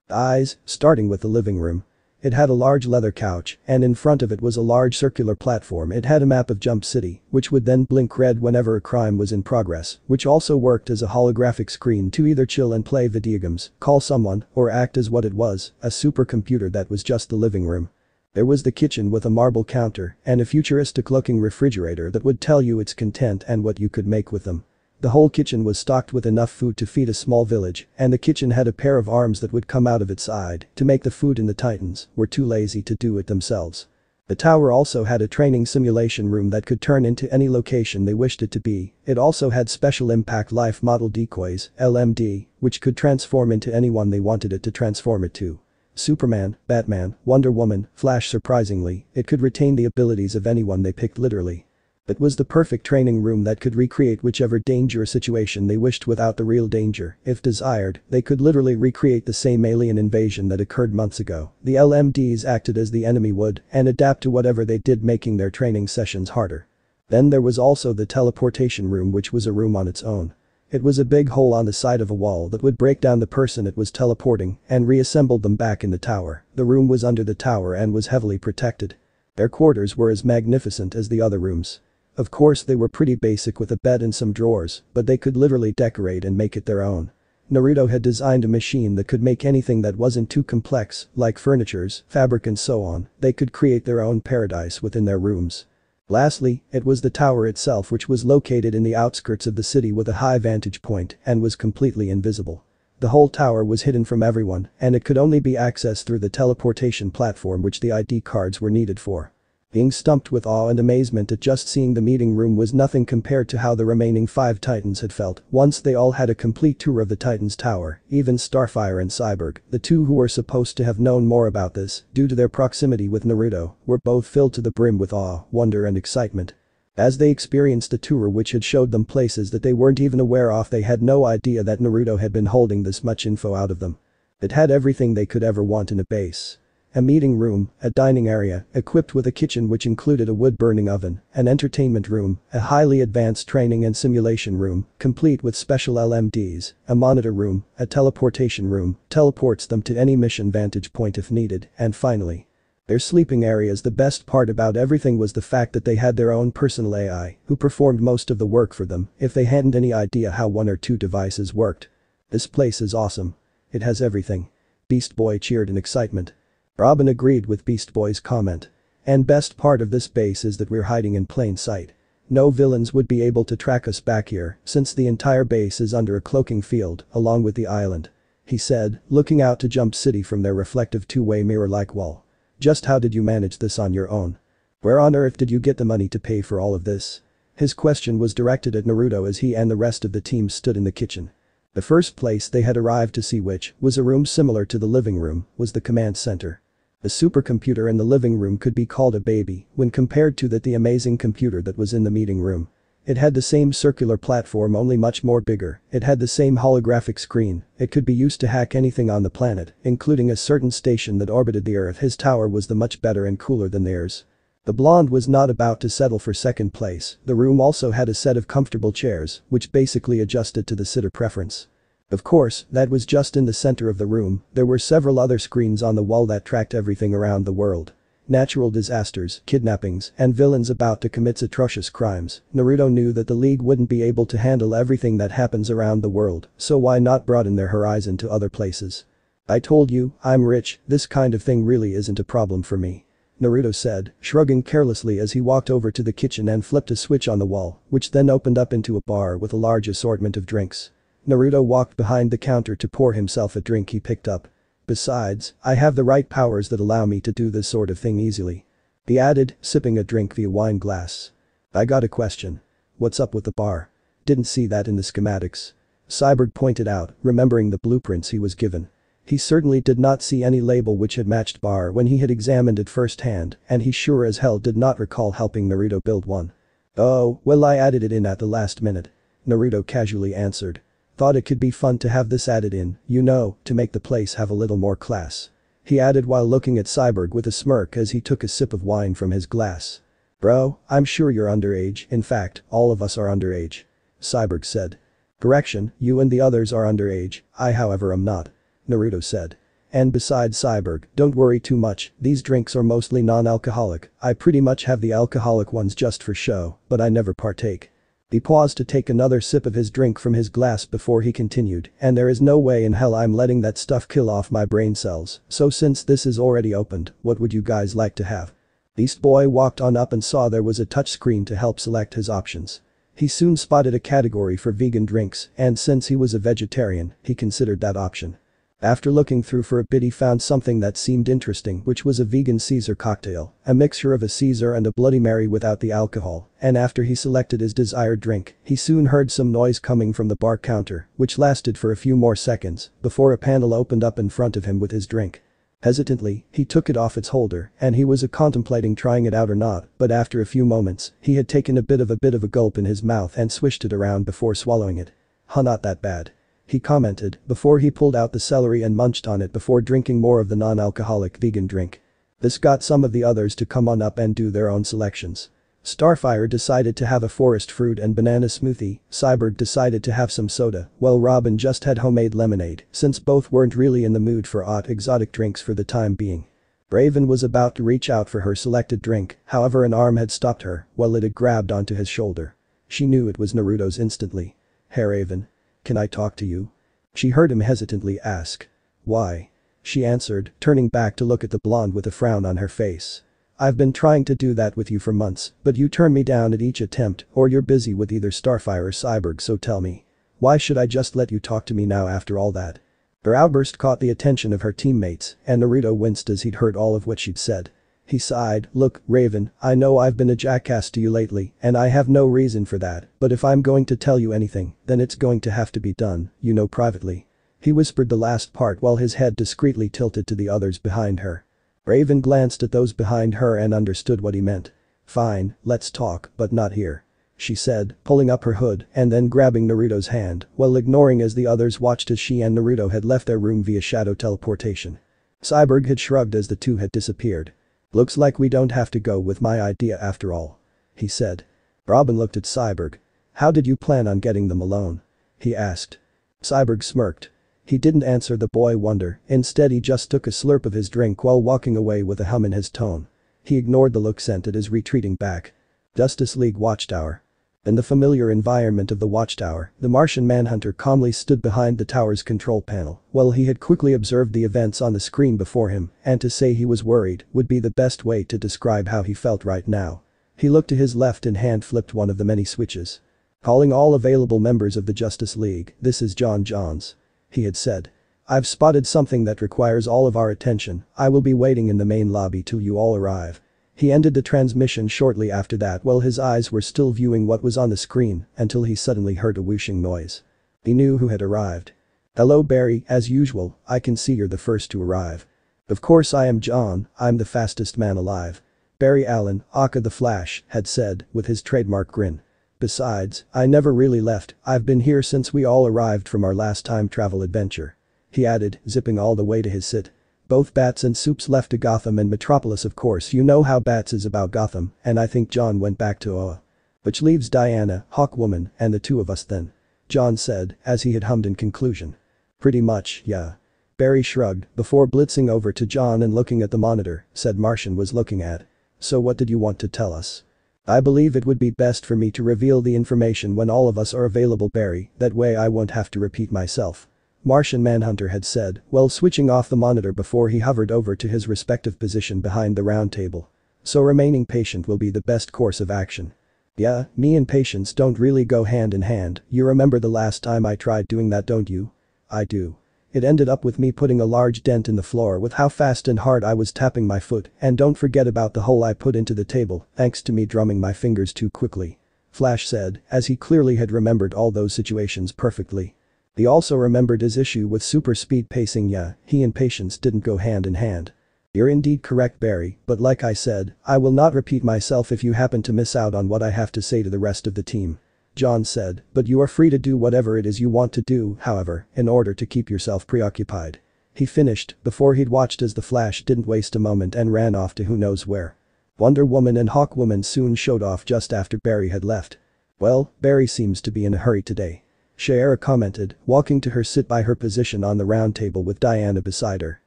eyes, starting with the living room. It had a large leather couch, and in front of it was a large circular platform. It had a map of Jump City, which would then blink red whenever a crime was in progress, which also worked as a holographic screen to either chill and play video games, call someone, or act as what it was, a supercomputer that was just the living room. There was the kitchen with a marble counter and a futuristic-looking refrigerator that would tell you its content and what you could make with them. The whole kitchen was stocked with enough food to feed a small village, and the kitchen had a pair of arms that would come out of its side to make the food, and the Titans were too lazy to do it themselves. The tower also had a training simulation room that could turn into any location they wished it to be. It also had special impact life model decoys, LMD, which could transform into anyone they wanted it to transform it to. Superman, Batman, Wonder Woman, Flash. Surprisingly, it could retain the abilities of anyone they picked, literally. It was the perfect training room that could recreate whichever dangerous situation they wished without the real danger. If desired, they could literally recreate the same alien invasion that occurred months ago. The LMDs acted as the enemy would and adapt to whatever they did, making their training sessions harder. Then there was also the teleportation room, which was a room on its own. It was a big hole on the side of a wall that would break down the person it was teleporting and reassembled them back in the tower. The room was under the tower and was heavily protected. Their quarters were as magnificent as the other rooms. Of course they were pretty basic with a bed and some drawers, but they could literally decorate and make it their own. Naruto had designed a machine that could make anything that wasn't too complex, like furnitures, fabric and so on. They could create their own paradise within their rooms. Lastly, it was the tower itself, which was located in the outskirts of the city with a high vantage point and was completely invisible. The whole tower was hidden from everyone, and it could only be accessed through the teleportation platform which the ID cards were needed for. Being stumped with awe and amazement at just seeing the meeting room was nothing compared to how the remaining 5 Titans had felt once they all had a complete tour of the Titan's Tower. Even Starfire and Cyborg, the two who were supposed to have known more about this due to their proximity with Naruto, were both filled to the brim with awe, wonder and excitement. As they experienced a tour which had showed them places that they weren't even aware of, they had no idea that Naruto had been holding this much info out of them. It had everything they could ever want in a base. A meeting room, a dining area, equipped with a kitchen which included a wood-burning oven, an entertainment room, a highly advanced training and simulation room, complete with special LMDs, a monitor room, a teleportation room, teleports them to any mission vantage point if needed, and finally, their sleeping areas. The best part about everything was the fact that they had their own personal AI, who performed most of the work for them if they hadn't any idea how 1 or 2 devices worked. This place is awesome. It has everything. Beast Boy cheered in excitement. Robin agreed with Beast Boy's comment. And best part of this base is that we're hiding in plain sight. No villains would be able to track us back here since the entire base is under a cloaking field along with the island. He said, looking out to Jump City from their reflective 2-way mirror-like wall. Just how did you manage this on your own? Where on earth did you get the money to pay for all of this? His question was directed at Naruto as he and the rest of the team stood in the kitchen. The first place they had arrived to see, which was a room similar to the living room, was the command center. The supercomputer in the living room could be called a baby when compared to the amazing computer that was in the meeting room. It had the same circular platform, only much more bigger. It had the same holographic screen. It could be used to hack anything on the planet, including a certain station that orbited the Earth. His tower was the much better and cooler than theirs. The blonde was not about to settle for second place. The room also had a set of comfortable chairs, which basically adjusted to the sitter preference. Of course, that was just in the center of the room. There were several other screens on the wall that tracked everything around the world. Natural disasters, kidnappings, and villains about to commit atrocious crimes. Naruto knew that the League wouldn't be able to handle everything that happens around the world, so why not broaden their horizon to other places? I told you, I'm rich, this kind of thing really isn't a problem for me. Naruto said, shrugging carelessly as he walked over to the kitchen and flipped a switch on the wall, which then opened up into a bar with a large assortment of drinks. Naruto walked behind the counter to pour himself a drink he picked up. Besides, I have the right powers that allow me to do this sort of thing easily. He added, sipping a drink via wine glass. I got a question. What's up with the bar? Didn't see that in the schematics. Cyborg pointed out, remembering the blueprints he was given. He certainly did not see any label which had matched bar when he had examined it firsthand, and he sure as hell did not recall helping Naruto build one. Oh, well, I added it in at the last minute. Naruto casually answered. Thought it could be fun to have this added in, you know, to make the place have a little more class. He added while looking at Cyborg with a smirk as he took a sip of wine from his glass. Bro, I'm sure you're underage, in fact, all of us are underage. Cyborg said. Correction, you and the others are underage, I however am not. Naruto said. And besides Cyborg, don't worry too much, these drinks are mostly non-alcoholic, I pretty much have the alcoholic ones just for show, but I never partake. He paused to take another sip of his drink from his glass before he continued, and there is no way in hell I'm letting that stuff kill off my brain cells, so since this is already opened, what would you guys like to have? Beast Boy walked on up and saw there was a touch screen to help select his options. He soon spotted a category for vegan drinks, and since he was a vegetarian, he considered that option. After looking through for a bit he found something that seemed interesting, which was a vegan Caesar cocktail, a mixture of a Caesar and a Bloody Mary without the alcohol, and after he selected his desired drink, he soon heard some noise coming from the bar counter, which lasted for a few more seconds, before a panel opened up in front of him with his drink. Hesitantly, he took it off its holder, and he was contemplating trying it out or not, but after a few moments, he had taken a bit of a gulp in his mouth and swished it around before swallowing it. Huh, not that bad. He commented, before he pulled out the celery and munched on it before drinking more of the non-alcoholic vegan drink. This got some of the others to come on up and do their own selections. Starfire decided to have a forest fruit and banana smoothie, Cyborg decided to have some soda, while Robin just had homemade lemonade, since both weren't really in the mood for odd exotic drinks for the time being. Raven was about to reach out for her selected drink, however an arm had stopped her, while it had grabbed onto his shoulder. She knew it was Naruto's instantly. Hey Raven. Can I talk to you? She heard him hesitantly ask. Why? She answered, turning back to look at the blonde with a frown on her face. I've been trying to do that with you for months, but you turn me down at each attempt, or you're busy with either Starfire or Cyborg, so tell me. Why should I just let you talk to me now after all that? Her outburst caught the attention of her teammates, and Naruto winced as he'd heard all of what she'd said. He sighed, look, Raven, I know I've been a jackass to you lately, and I have no reason for that, but if I'm going to tell you anything, then it's going to have to be done, you know, privately. He whispered the last part while his head discreetly tilted to the others behind her. Raven glanced at those behind her and understood what he meant. Fine, let's talk, but not here. She said, pulling up her hood and then grabbing Naruto's hand, while ignoring as the others watched as she and Naruto had left their room via shadow teleportation. Cyborg had shrugged as the two had disappeared. Looks like we don't have to go with my idea after all. He said. Robin looked at Cyborg. How did you plan on getting them alone? He asked. Cyborg smirked. He didn't answer the boy wonder, instead he just took a slurp of his drink while walking away with a hum in his tone. He ignored the look sent at his retreating back. Justice League Watchtower. In the familiar environment of the watchtower, the Martian Manhunter calmly stood behind the tower's control panel, while he had quickly observed the events on the screen before him, and to say he was worried would be the best way to describe how he felt right now. He looked to his left and hand-flipped one of the many switches. Calling all available members of the Justice League, this is John Johns. He had said. I've spotted something that requires all of our attention, I will be waiting in the main lobby till you all arrive. He ended the transmission shortly after that while his eyes were still viewing what was on the screen until he suddenly heard a whooshing noise. He knew who had arrived. "Hello Barry, as usual, I can see you're the first to arrive." "Of course I am John, I'm the fastest man alive." Barry Allen, aka the Flash, had said, with his trademark grin. "Besides, I never really left, I've been here since we all arrived from our last time travel adventure." He added, zipping all the way to his sit. "Both Bats and Soups left to Gotham and Metropolis, of course you know how Bats is about Gotham, and I think John went back to Oa. Which leaves Diana, Hawkwoman, and the two of us then." John said, as he had hummed in conclusion. "Pretty much, yeah." Barry shrugged, before blitzing over to John and looking at the monitor, said Martian was looking at. "So what did you want to tell us?" "I believe it would be best for me to reveal the information when all of us are available Barry, that way I won't have to repeat myself." Martian Manhunter had said, while switching off the monitor before he hovered over to his respective position behind the round table. "So remaining patient will be the best course of action." "Yeah, me and patience don't really go hand in hand, you remember the last time I tried doing that don't you?" "I do. It ended up with me putting a large dent in the floor with how fast and hard I was tapping my foot, and don't forget about the hole I put into the table thanks to me drumming my fingers too quickly," Flash said, as he clearly had remembered all those situations perfectly. He also remembered his issue with super speed pacing. Yeah, he and patience didn't go hand in hand. "You're indeed correct Barry, but like I said, I will not repeat myself if you happen to miss out on what I have to say to the rest of the team." John said, "But you are free to do whatever it is you want to do, however, in order to keep yourself preoccupied." He finished, before he'd watched as the Flash didn't waste a moment and ran off to who knows where. Wonder Woman and Hawkwoman soon showed off just after Barry had left. "Well, Barry seems to be in a hurry today," Shiera commented, walking to her sit by her position on the round table with Diana beside her.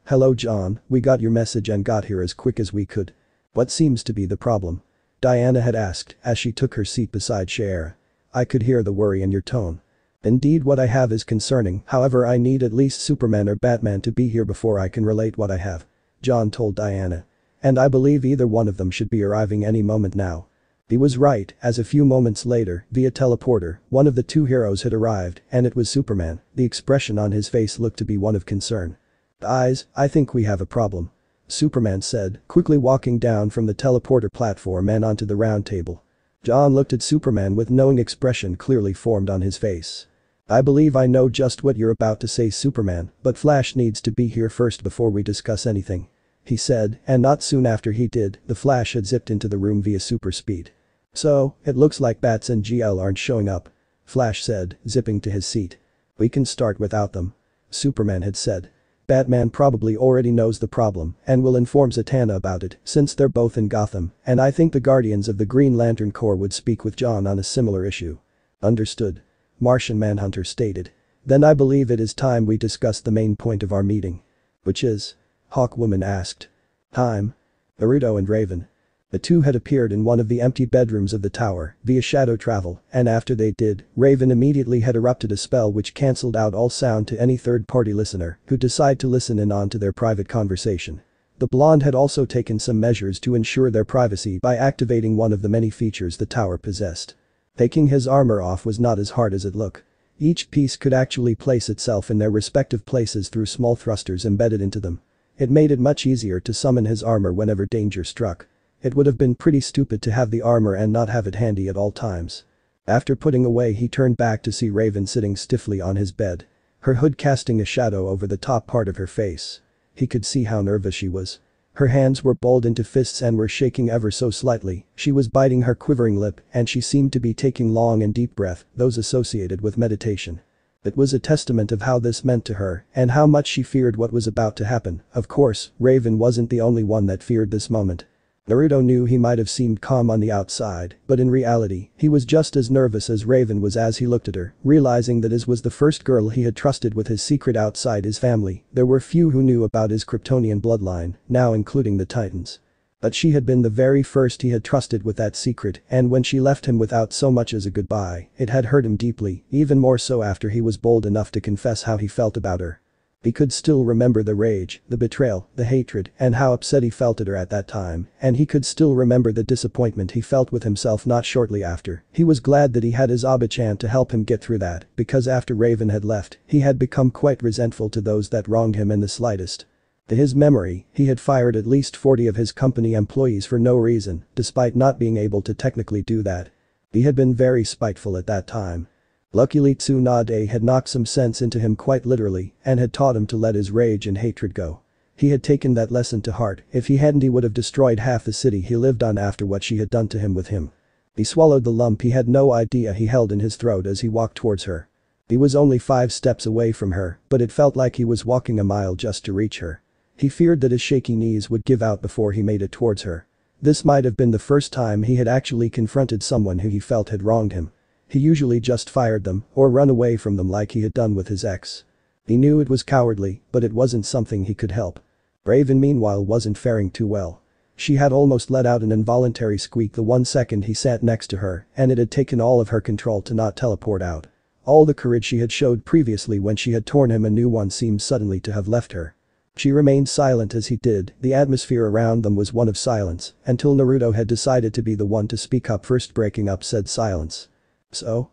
"Hello John, we got your message and got here as quick as we could." "What seems to be the problem?" Diana had asked as she took her seat beside Shiera. I could hear the worry in your tone. "Indeed what I have is concerning, however I need at least Superman or Batman to be here before I can relate what I have," John told Diana. "And I believe either one of them should be arriving any moment now." He was right, as a few moments later, via teleporter, one of the two heroes had arrived, and it was Superman. The expression on his face looked to be one of concern. "Guys, I think we have a problem," Superman said, quickly walking down from the teleporter platform and onto the round table. John looked at Superman with knowing expression clearly formed on his face. "I believe I know just what you're about to say Superman, but Flash needs to be here first before we discuss anything," he said, and not soon after he did, the Flash had zipped into the room via super speed. "So, it looks like Bats and GL aren't showing up," Flash said, zipping to his seat. "We can start without them," Superman had said. "Batman probably already knows the problem and will inform Zatanna about it since they're both in Gotham, and I think the Guardians of the Green Lantern Corps would speak with John on a similar issue." "Understood," Martian Manhunter stated. "Then I believe it is time we discuss the main point of our meeting." "Which is?" Hawkwoman asked. "Time." Naruto and Raven. The two had appeared in one of the empty bedrooms of the tower via shadow travel, and after they did, Raven immediately had erupted a spell which cancelled out all sound to any third-party listener who decide to listen in on to their private conversation. The blonde had also taken some measures to ensure their privacy by activating one of the many features the tower possessed. Taking his armor off was not as hard as it looked. Each piece could actually place itself in their respective places through small thrusters embedded into them. It made it much easier to summon his armor whenever danger struck. It would have been pretty stupid to have the armor and not have it handy at all times. After putting away he turned back to see Raven sitting stiffly on his bed. Her hood casting a shadow over the top part of her face. He could see how nervous she was. Her hands were balled into fists and were shaking ever so slightly, she was biting her quivering lip and she seemed to be taking long and deep breaths, those associated with meditation. It was a testament of how this meant to her and how much she feared what was about to happen. Of course, Raven wasn't the only one that feared this moment. Naruto knew he might have seemed calm on the outside, but in reality, he was just as nervous as Raven was as he looked at her, realizing that as was the first girl he had trusted with his secret outside his family, there were few who knew about his Kryptonian bloodline, now including the Titans. But she had been the very first he had trusted with that secret, and when she left him without so much as a goodbye, it had hurt him deeply, even more so after he was bold enough to confess how he felt about her. He could still remember the rage, the betrayal, the hatred, and how upset he felt at her at that time, and he could still remember the disappointment he felt with himself not shortly after. He was glad that he had his Abe-chan to help him get through that, because after Raven had left, he had become quite resentful to those that wronged him in the slightest. To his memory, he had fired at least 40 of his company employees for no reason, despite not being able to technically do that. He had been very spiteful at that time. Luckily Tsunade had knocked some sense into him quite literally and had taught him to let his rage and hatred go. He had taken that lesson to heart. If he hadn't, he would have destroyed half the city he lived on after what she had done to him with him. He swallowed the lump he had no idea he held in his throat as he walked towards her. He was only 5 steps away from her, but it felt like he was walking a mile just to reach her. He feared that his shaky knees would give out before he made it towards her. This might have been the first time he had actually confronted someone who he felt had wronged him. He usually just fired them or run away from them like he had done with his ex. He knew it was cowardly, but it wasn't something he could help. Raven meanwhile wasn't faring too well. She had almost let out an involuntary squeak the 1 second he sat next to her, and it had taken all of her control to not teleport out. All the courage she had showed previously when she had torn him a new one seemed suddenly to have left her. She remained silent as he did. The atmosphere around them was one of silence, until Naruto had decided to be the one to speak up first, breaking up said silence. So?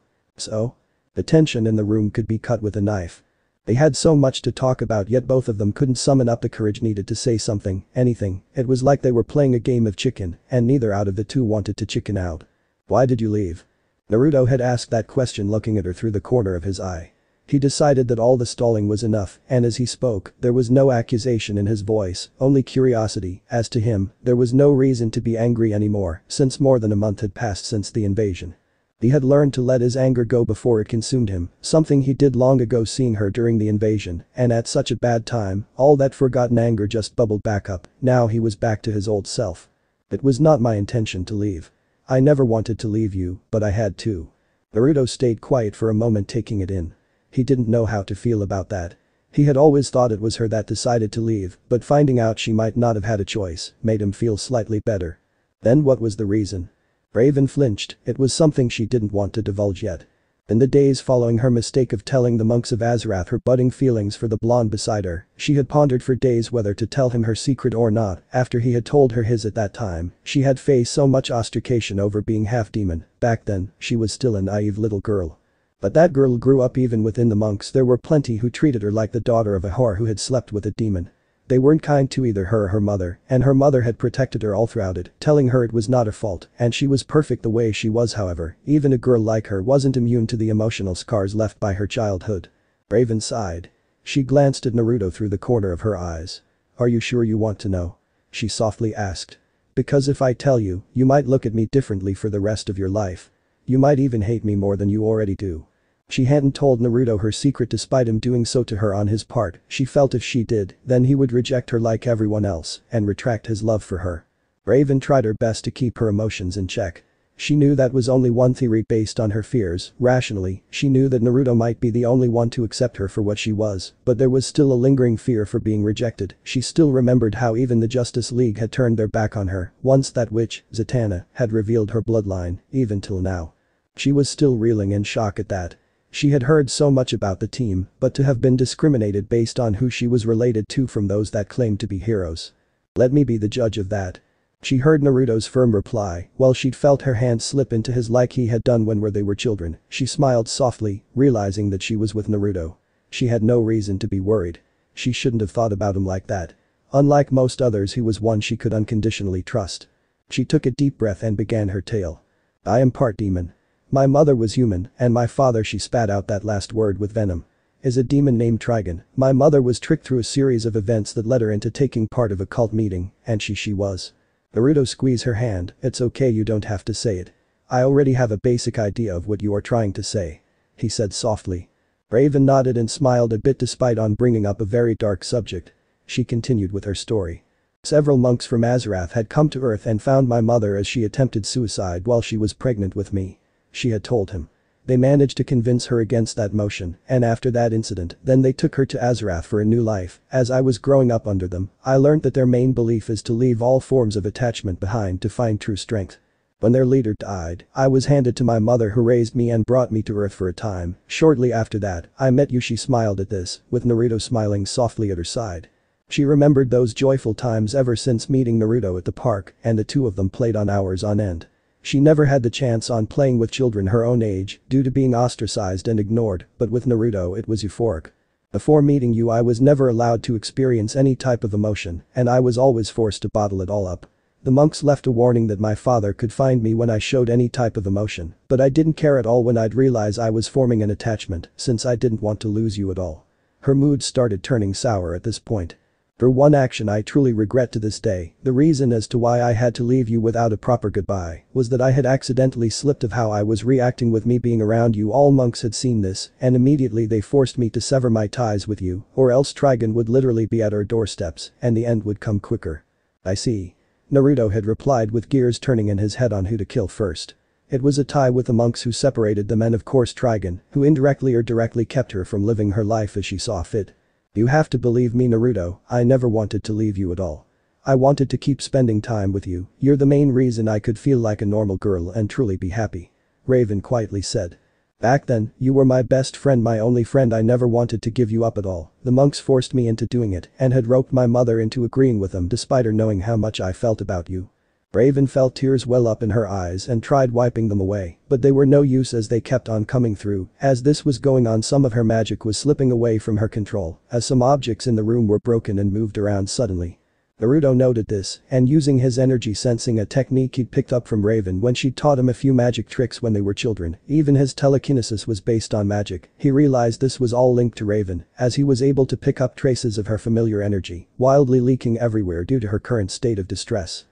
The tension in the room could be cut with a knife. They had so much to talk about, yet both of them couldn't summon up the courage needed to say something, anything. It was like they were playing a game of chicken, and neither out of the two wanted to chicken out. Why did you leave? Naruto had asked that question, looking at her through the corner of his eye. He decided that all the stalling was enough, and as he spoke, there was no accusation in his voice, only curiosity. As to him, there was no reason to be angry anymore, since more than a month had passed since the invasion. He had learned to let his anger go before it consumed him, something he did long ago seeing her during the invasion, and at such a bad time, all that forgotten anger just bubbled back up. Now he was back to his old self. It was not my intention to leave. I never wanted to leave you, but I had to. Naruto stayed quiet for a moment, taking it in. He didn't know how to feel about that. He had always thought it was her that decided to leave, but finding out she might not have had a choice made him feel slightly better. Then what was the reason? Raven flinched. It was something she didn't want to divulge yet. In the days following her mistake of telling the monks of Azarath her budding feelings for the blonde beside her, she had pondered for days whether to tell him her secret or not. After he had told her his at that time, she had faced so much ostracism over being half demon. Back then, she was still a naive little girl. But that girl grew up. Even within the monks there were plenty who treated her like the daughter of a whore who had slept with a demon. They weren't kind to either her or her mother, and her mother had protected her all throughout it, telling her it was not her fault, and she was perfect the way she was. However, even a girl like her wasn't immune to the emotional scars left by her childhood. Raven sighed. She glanced at Naruto through the corner of her eyes. Are you sure you want to know? She softly asked. Because if I tell you, you might look at me differently for the rest of your life. You might even hate me more than you already do. She hadn't told Naruto her secret despite him doing so to her on his part. She felt if she did, then he would reject her like everyone else and retract his love for her. Raven tried her best to keep her emotions in check. She knew that was only one theory based on her fears. Rationally, she knew that Naruto might be the only one to accept her for what she was, but there was still a lingering fear for being rejected. She still remembered how even the Justice League had turned their back on her once that witch, Zatanna, had revealed her bloodline. Even till now, she was still reeling in shock at that. She had heard so much about the team, but to have been discriminated based on who she was related to from those that claimed to be heroes. Let me be the judge of that. She heard Naruto's firm reply, while she'd felt her hand slip into his like he had done when they were children. She smiled softly, realizing that she was with Naruto. She had no reason to be worried. She shouldn't have thought about him like that. Unlike most others, he was one she could unconditionally trust. She took a deep breath and began her tale. I am part demon. My mother was human, and my father, she spat out that last word with venom, is a demon named Trigon. My mother was tricked through a series of events that led her into taking part of a cult meeting, and she was. Naruto squeezed her hand. It's okay, you don't have to say it. I already have a basic idea of what you are trying to say, he said softly. Raven nodded and smiled a bit despite on bringing up a very dark subject. She continued with her story. Several monks from Azarath had come to Earth and found my mother as she attempted suicide while she was pregnant with me. She had told him. They managed to convince her against that motion, and after that incident, then they took her to Azarath for a new life. As I was growing up under them, I learned that their main belief is to leave all forms of attachment behind to find true strength. When their leader died, I was handed to my mother who raised me and brought me to Earth for a time. Shortly after that, I met you. She smiled at this, with Naruto smiling softly at her side. She remembered those joyful times ever since meeting Naruto at the park, and the two of them played on hours on end. She never had the chance on playing with children her own age due to being ostracized and ignored, but with Naruto it was euphoric. Before meeting you, I was never allowed to experience any type of emotion, and I was always forced to bottle it all up. The monks left a warning that my father could find me when I showed any type of emotion, but I didn't care at all when I'd realize I was forming an attachment since I didn't want to lose you at all." Her mood started turning sour at this point. "For one action I truly regret to this day, the reason as to why I had to leave you without a proper goodbye was that I had accidentally slipped of how I was reacting with me being around you. All monks had seen this, and immediately they forced me to sever my ties with you, or else Trigon would literally be at our doorsteps, and the end would come quicker." "I see." Naruto had replied with gears turning in his head on who to kill first. It was a tie with the monks who separated them and of course Trigon, who indirectly or directly kept her from living her life as she saw fit. "You have to believe me, Naruto, I never wanted to leave you at all. I wanted to keep spending time with you, you're the main reason I could feel like a normal girl and truly be happy," Raven quietly said. "Back then, you were my best friend, my only friend. I never wanted to give you up at all. The monks forced me into doing it and had roped my mother into agreeing with them despite her knowing how much I felt about you." Raven felt tears well up in her eyes and tried wiping them away, but they were no use as they kept on coming through. As this was going on, some of her magic was slipping away from her control as some objects in the room were broken and moved around suddenly. Naruto noted this and using his energy sensing, a technique he'd picked up from Raven when she'd taught him a few magic tricks when they were children, even his telekinesis was based on magic. He realized this was all linked to Raven as he was able to pick up traces of her familiar energy, wildly leaking everywhere due to her current state of distress.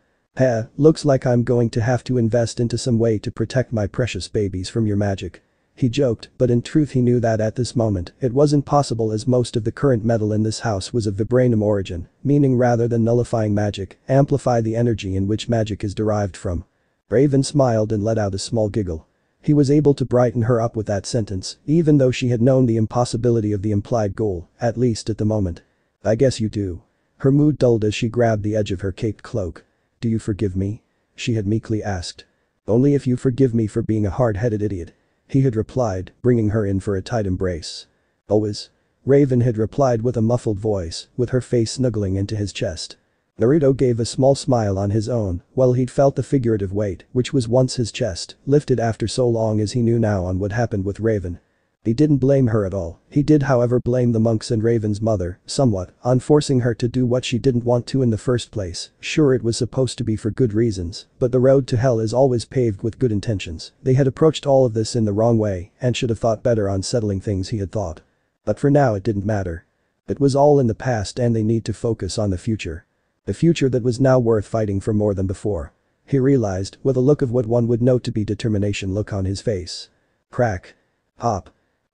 Looks like I'm going to have to invest into some way to protect my precious babies from your magic." He joked, but in truth he knew that at this moment, it wasn't possible as most of the current metal in this house was of vibranium origin, meaning rather than nullifying magic, amplify the energy in which magic is derived from. Raven smiled and let out a small giggle. He was able to brighten her up with that sentence, even though she had known the impossibility of the implied goal, at least at the moment. "I guess you do." Her mood dulled as she grabbed the edge of her caped cloak. "Do you forgive me?" she had meekly asked. "Only if you forgive me for being a hard-headed idiot," he had replied, bringing her in for a tight embrace. "Always?" Raven had replied with a muffled voice, with her face snuggling into his chest. Naruto gave a small smile on his own, while he'd felt the figurative weight, which was once his chest, lifted after so long as he knew now on what happened with Raven. He didn't blame her at all. He did however blame the monks and Raven's mother, somewhat, on forcing her to do what she didn't want to in the first place. Sure, it was supposed to be for good reasons, but the road to hell is always paved with good intentions. They had approached all of this in the wrong way and should have thought better on settling things, he had thought. But for now it didn't matter. It was all in the past and they need to focus on the future. The future that was now worth fighting for more than before. He realized, with a look of what one would know to be determination look on his face. Crack. Pop.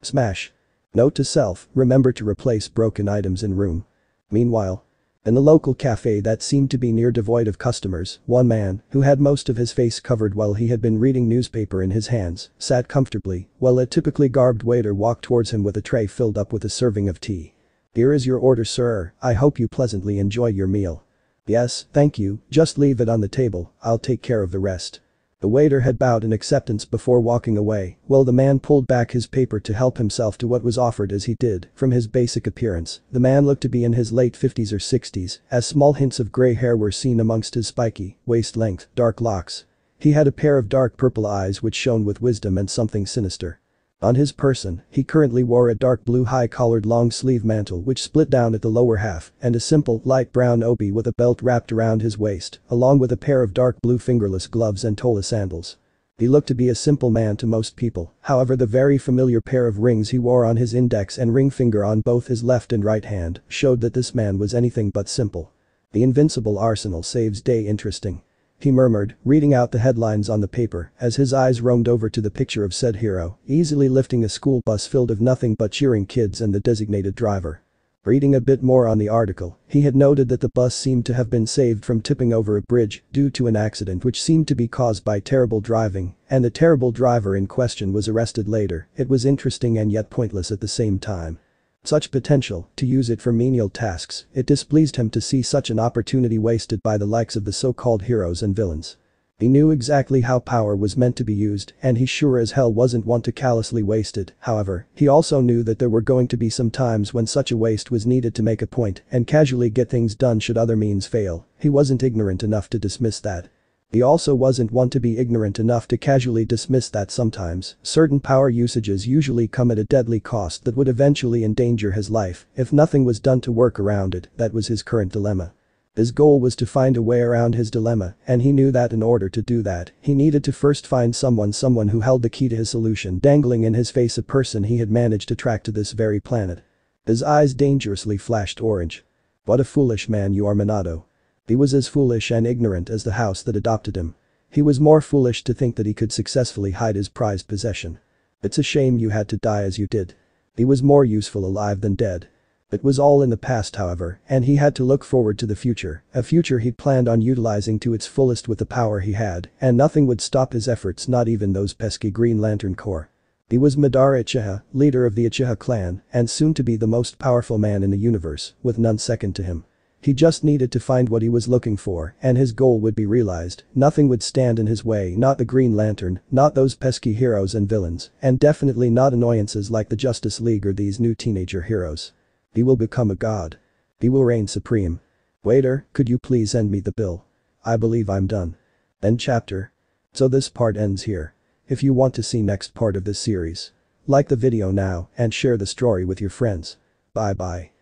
Smash. Note to self, remember to replace broken items in room. Meanwhile, in the local cafe that seemed to be near devoid of customers, one man, who had most of his face covered while he had been reading newspaper in his hands, sat comfortably, while a typically garbed waiter walked towards him with a tray filled up with a serving of tea. "Here is your order, sir. I hope you pleasantly enjoy your meal." "Yes, thank you, just leave it on the table, I'll take care of the rest." The waiter had bowed in acceptance before walking away, while the man pulled back his paper to help himself to what was offered. As he did, from his basic appearance, the man looked to be in his late 50s or 60s, as small hints of grey hair were seen amongst his spiky, waist-length, dark locks. He had a pair of dark purple eyes which shone with wisdom and something sinister. On his person, he currently wore a dark blue high-collared long-sleeve mantle which split down at the lower half and a simple, light brown obi with a belt wrapped around his waist, along with a pair of dark blue fingerless gloves and tola sandals. He looked to be a simple man to most people, however the very familiar pair of rings he wore on his index and ring finger on both his left and right hand showed that this man was anything but simple. "The invincible arsenal saves day." Interesting. He murmured, reading out the headlines on the paper as his eyes roamed over to the picture of said hero, easily lifting a school bus filled of nothing but cheering kids and the designated driver. Reading a bit more on the article, he had noted that the bus seemed to have been saved from tipping over a bridge due to an accident which seemed to be caused by terrible driving, and the terrible driver in question was arrested later. It was interesting and yet pointless at the same time. Such potential, to use it for menial tasks, it displeased him to see such an opportunity wasted by the likes of the so-called heroes and villains. He knew exactly how power was meant to be used and he sure as hell wasn't one to callously waste it. However, he also knew that there were going to be some times when such a waste was needed to make a point and casually get things done should other means fail. He wasn't ignorant enough to dismiss that. He also wasn't one to be ignorant enough to casually dismiss that sometimes certain power usages usually come at a deadly cost that would eventually endanger his life if nothing was done to work around it. That was his current dilemma. His goal was to find a way around his dilemma, and he knew that in order to do that, he needed to first find someone who held the key to his solution, dangling in his face, a person he had managed to track to this very planet. His eyes dangerously flashed orange. What a foolish man you are, Minato. He was as foolish and ignorant as the house that adopted him. He was more foolish to think that he could successfully hide his prized possession. It's a shame you had to die as you did. He was more useful alive than dead. It was all in the past, however, and he had to look forward to the future, a future he'd planned on utilizing to its fullest with the power he had, and nothing would stop his efforts, not even those pesky Green Lantern Corps. He was Madara Uchiha, leader of the Uchiha clan, and soon to be the most powerful man in the universe, with none second to him. He just needed to find what he was looking for, and his goal would be realized. Nothing would stand in his way, not the Green Lantern, not those pesky heroes and villains, and definitely not annoyances like the Justice League or these new teenager heroes. He will become a god. He will reign supreme. Waiter, could you please end me the bill? I believe I'm done. End chapter. So this part ends here. If you want to see next part of this series, like the video now and share the story with your friends. Bye bye.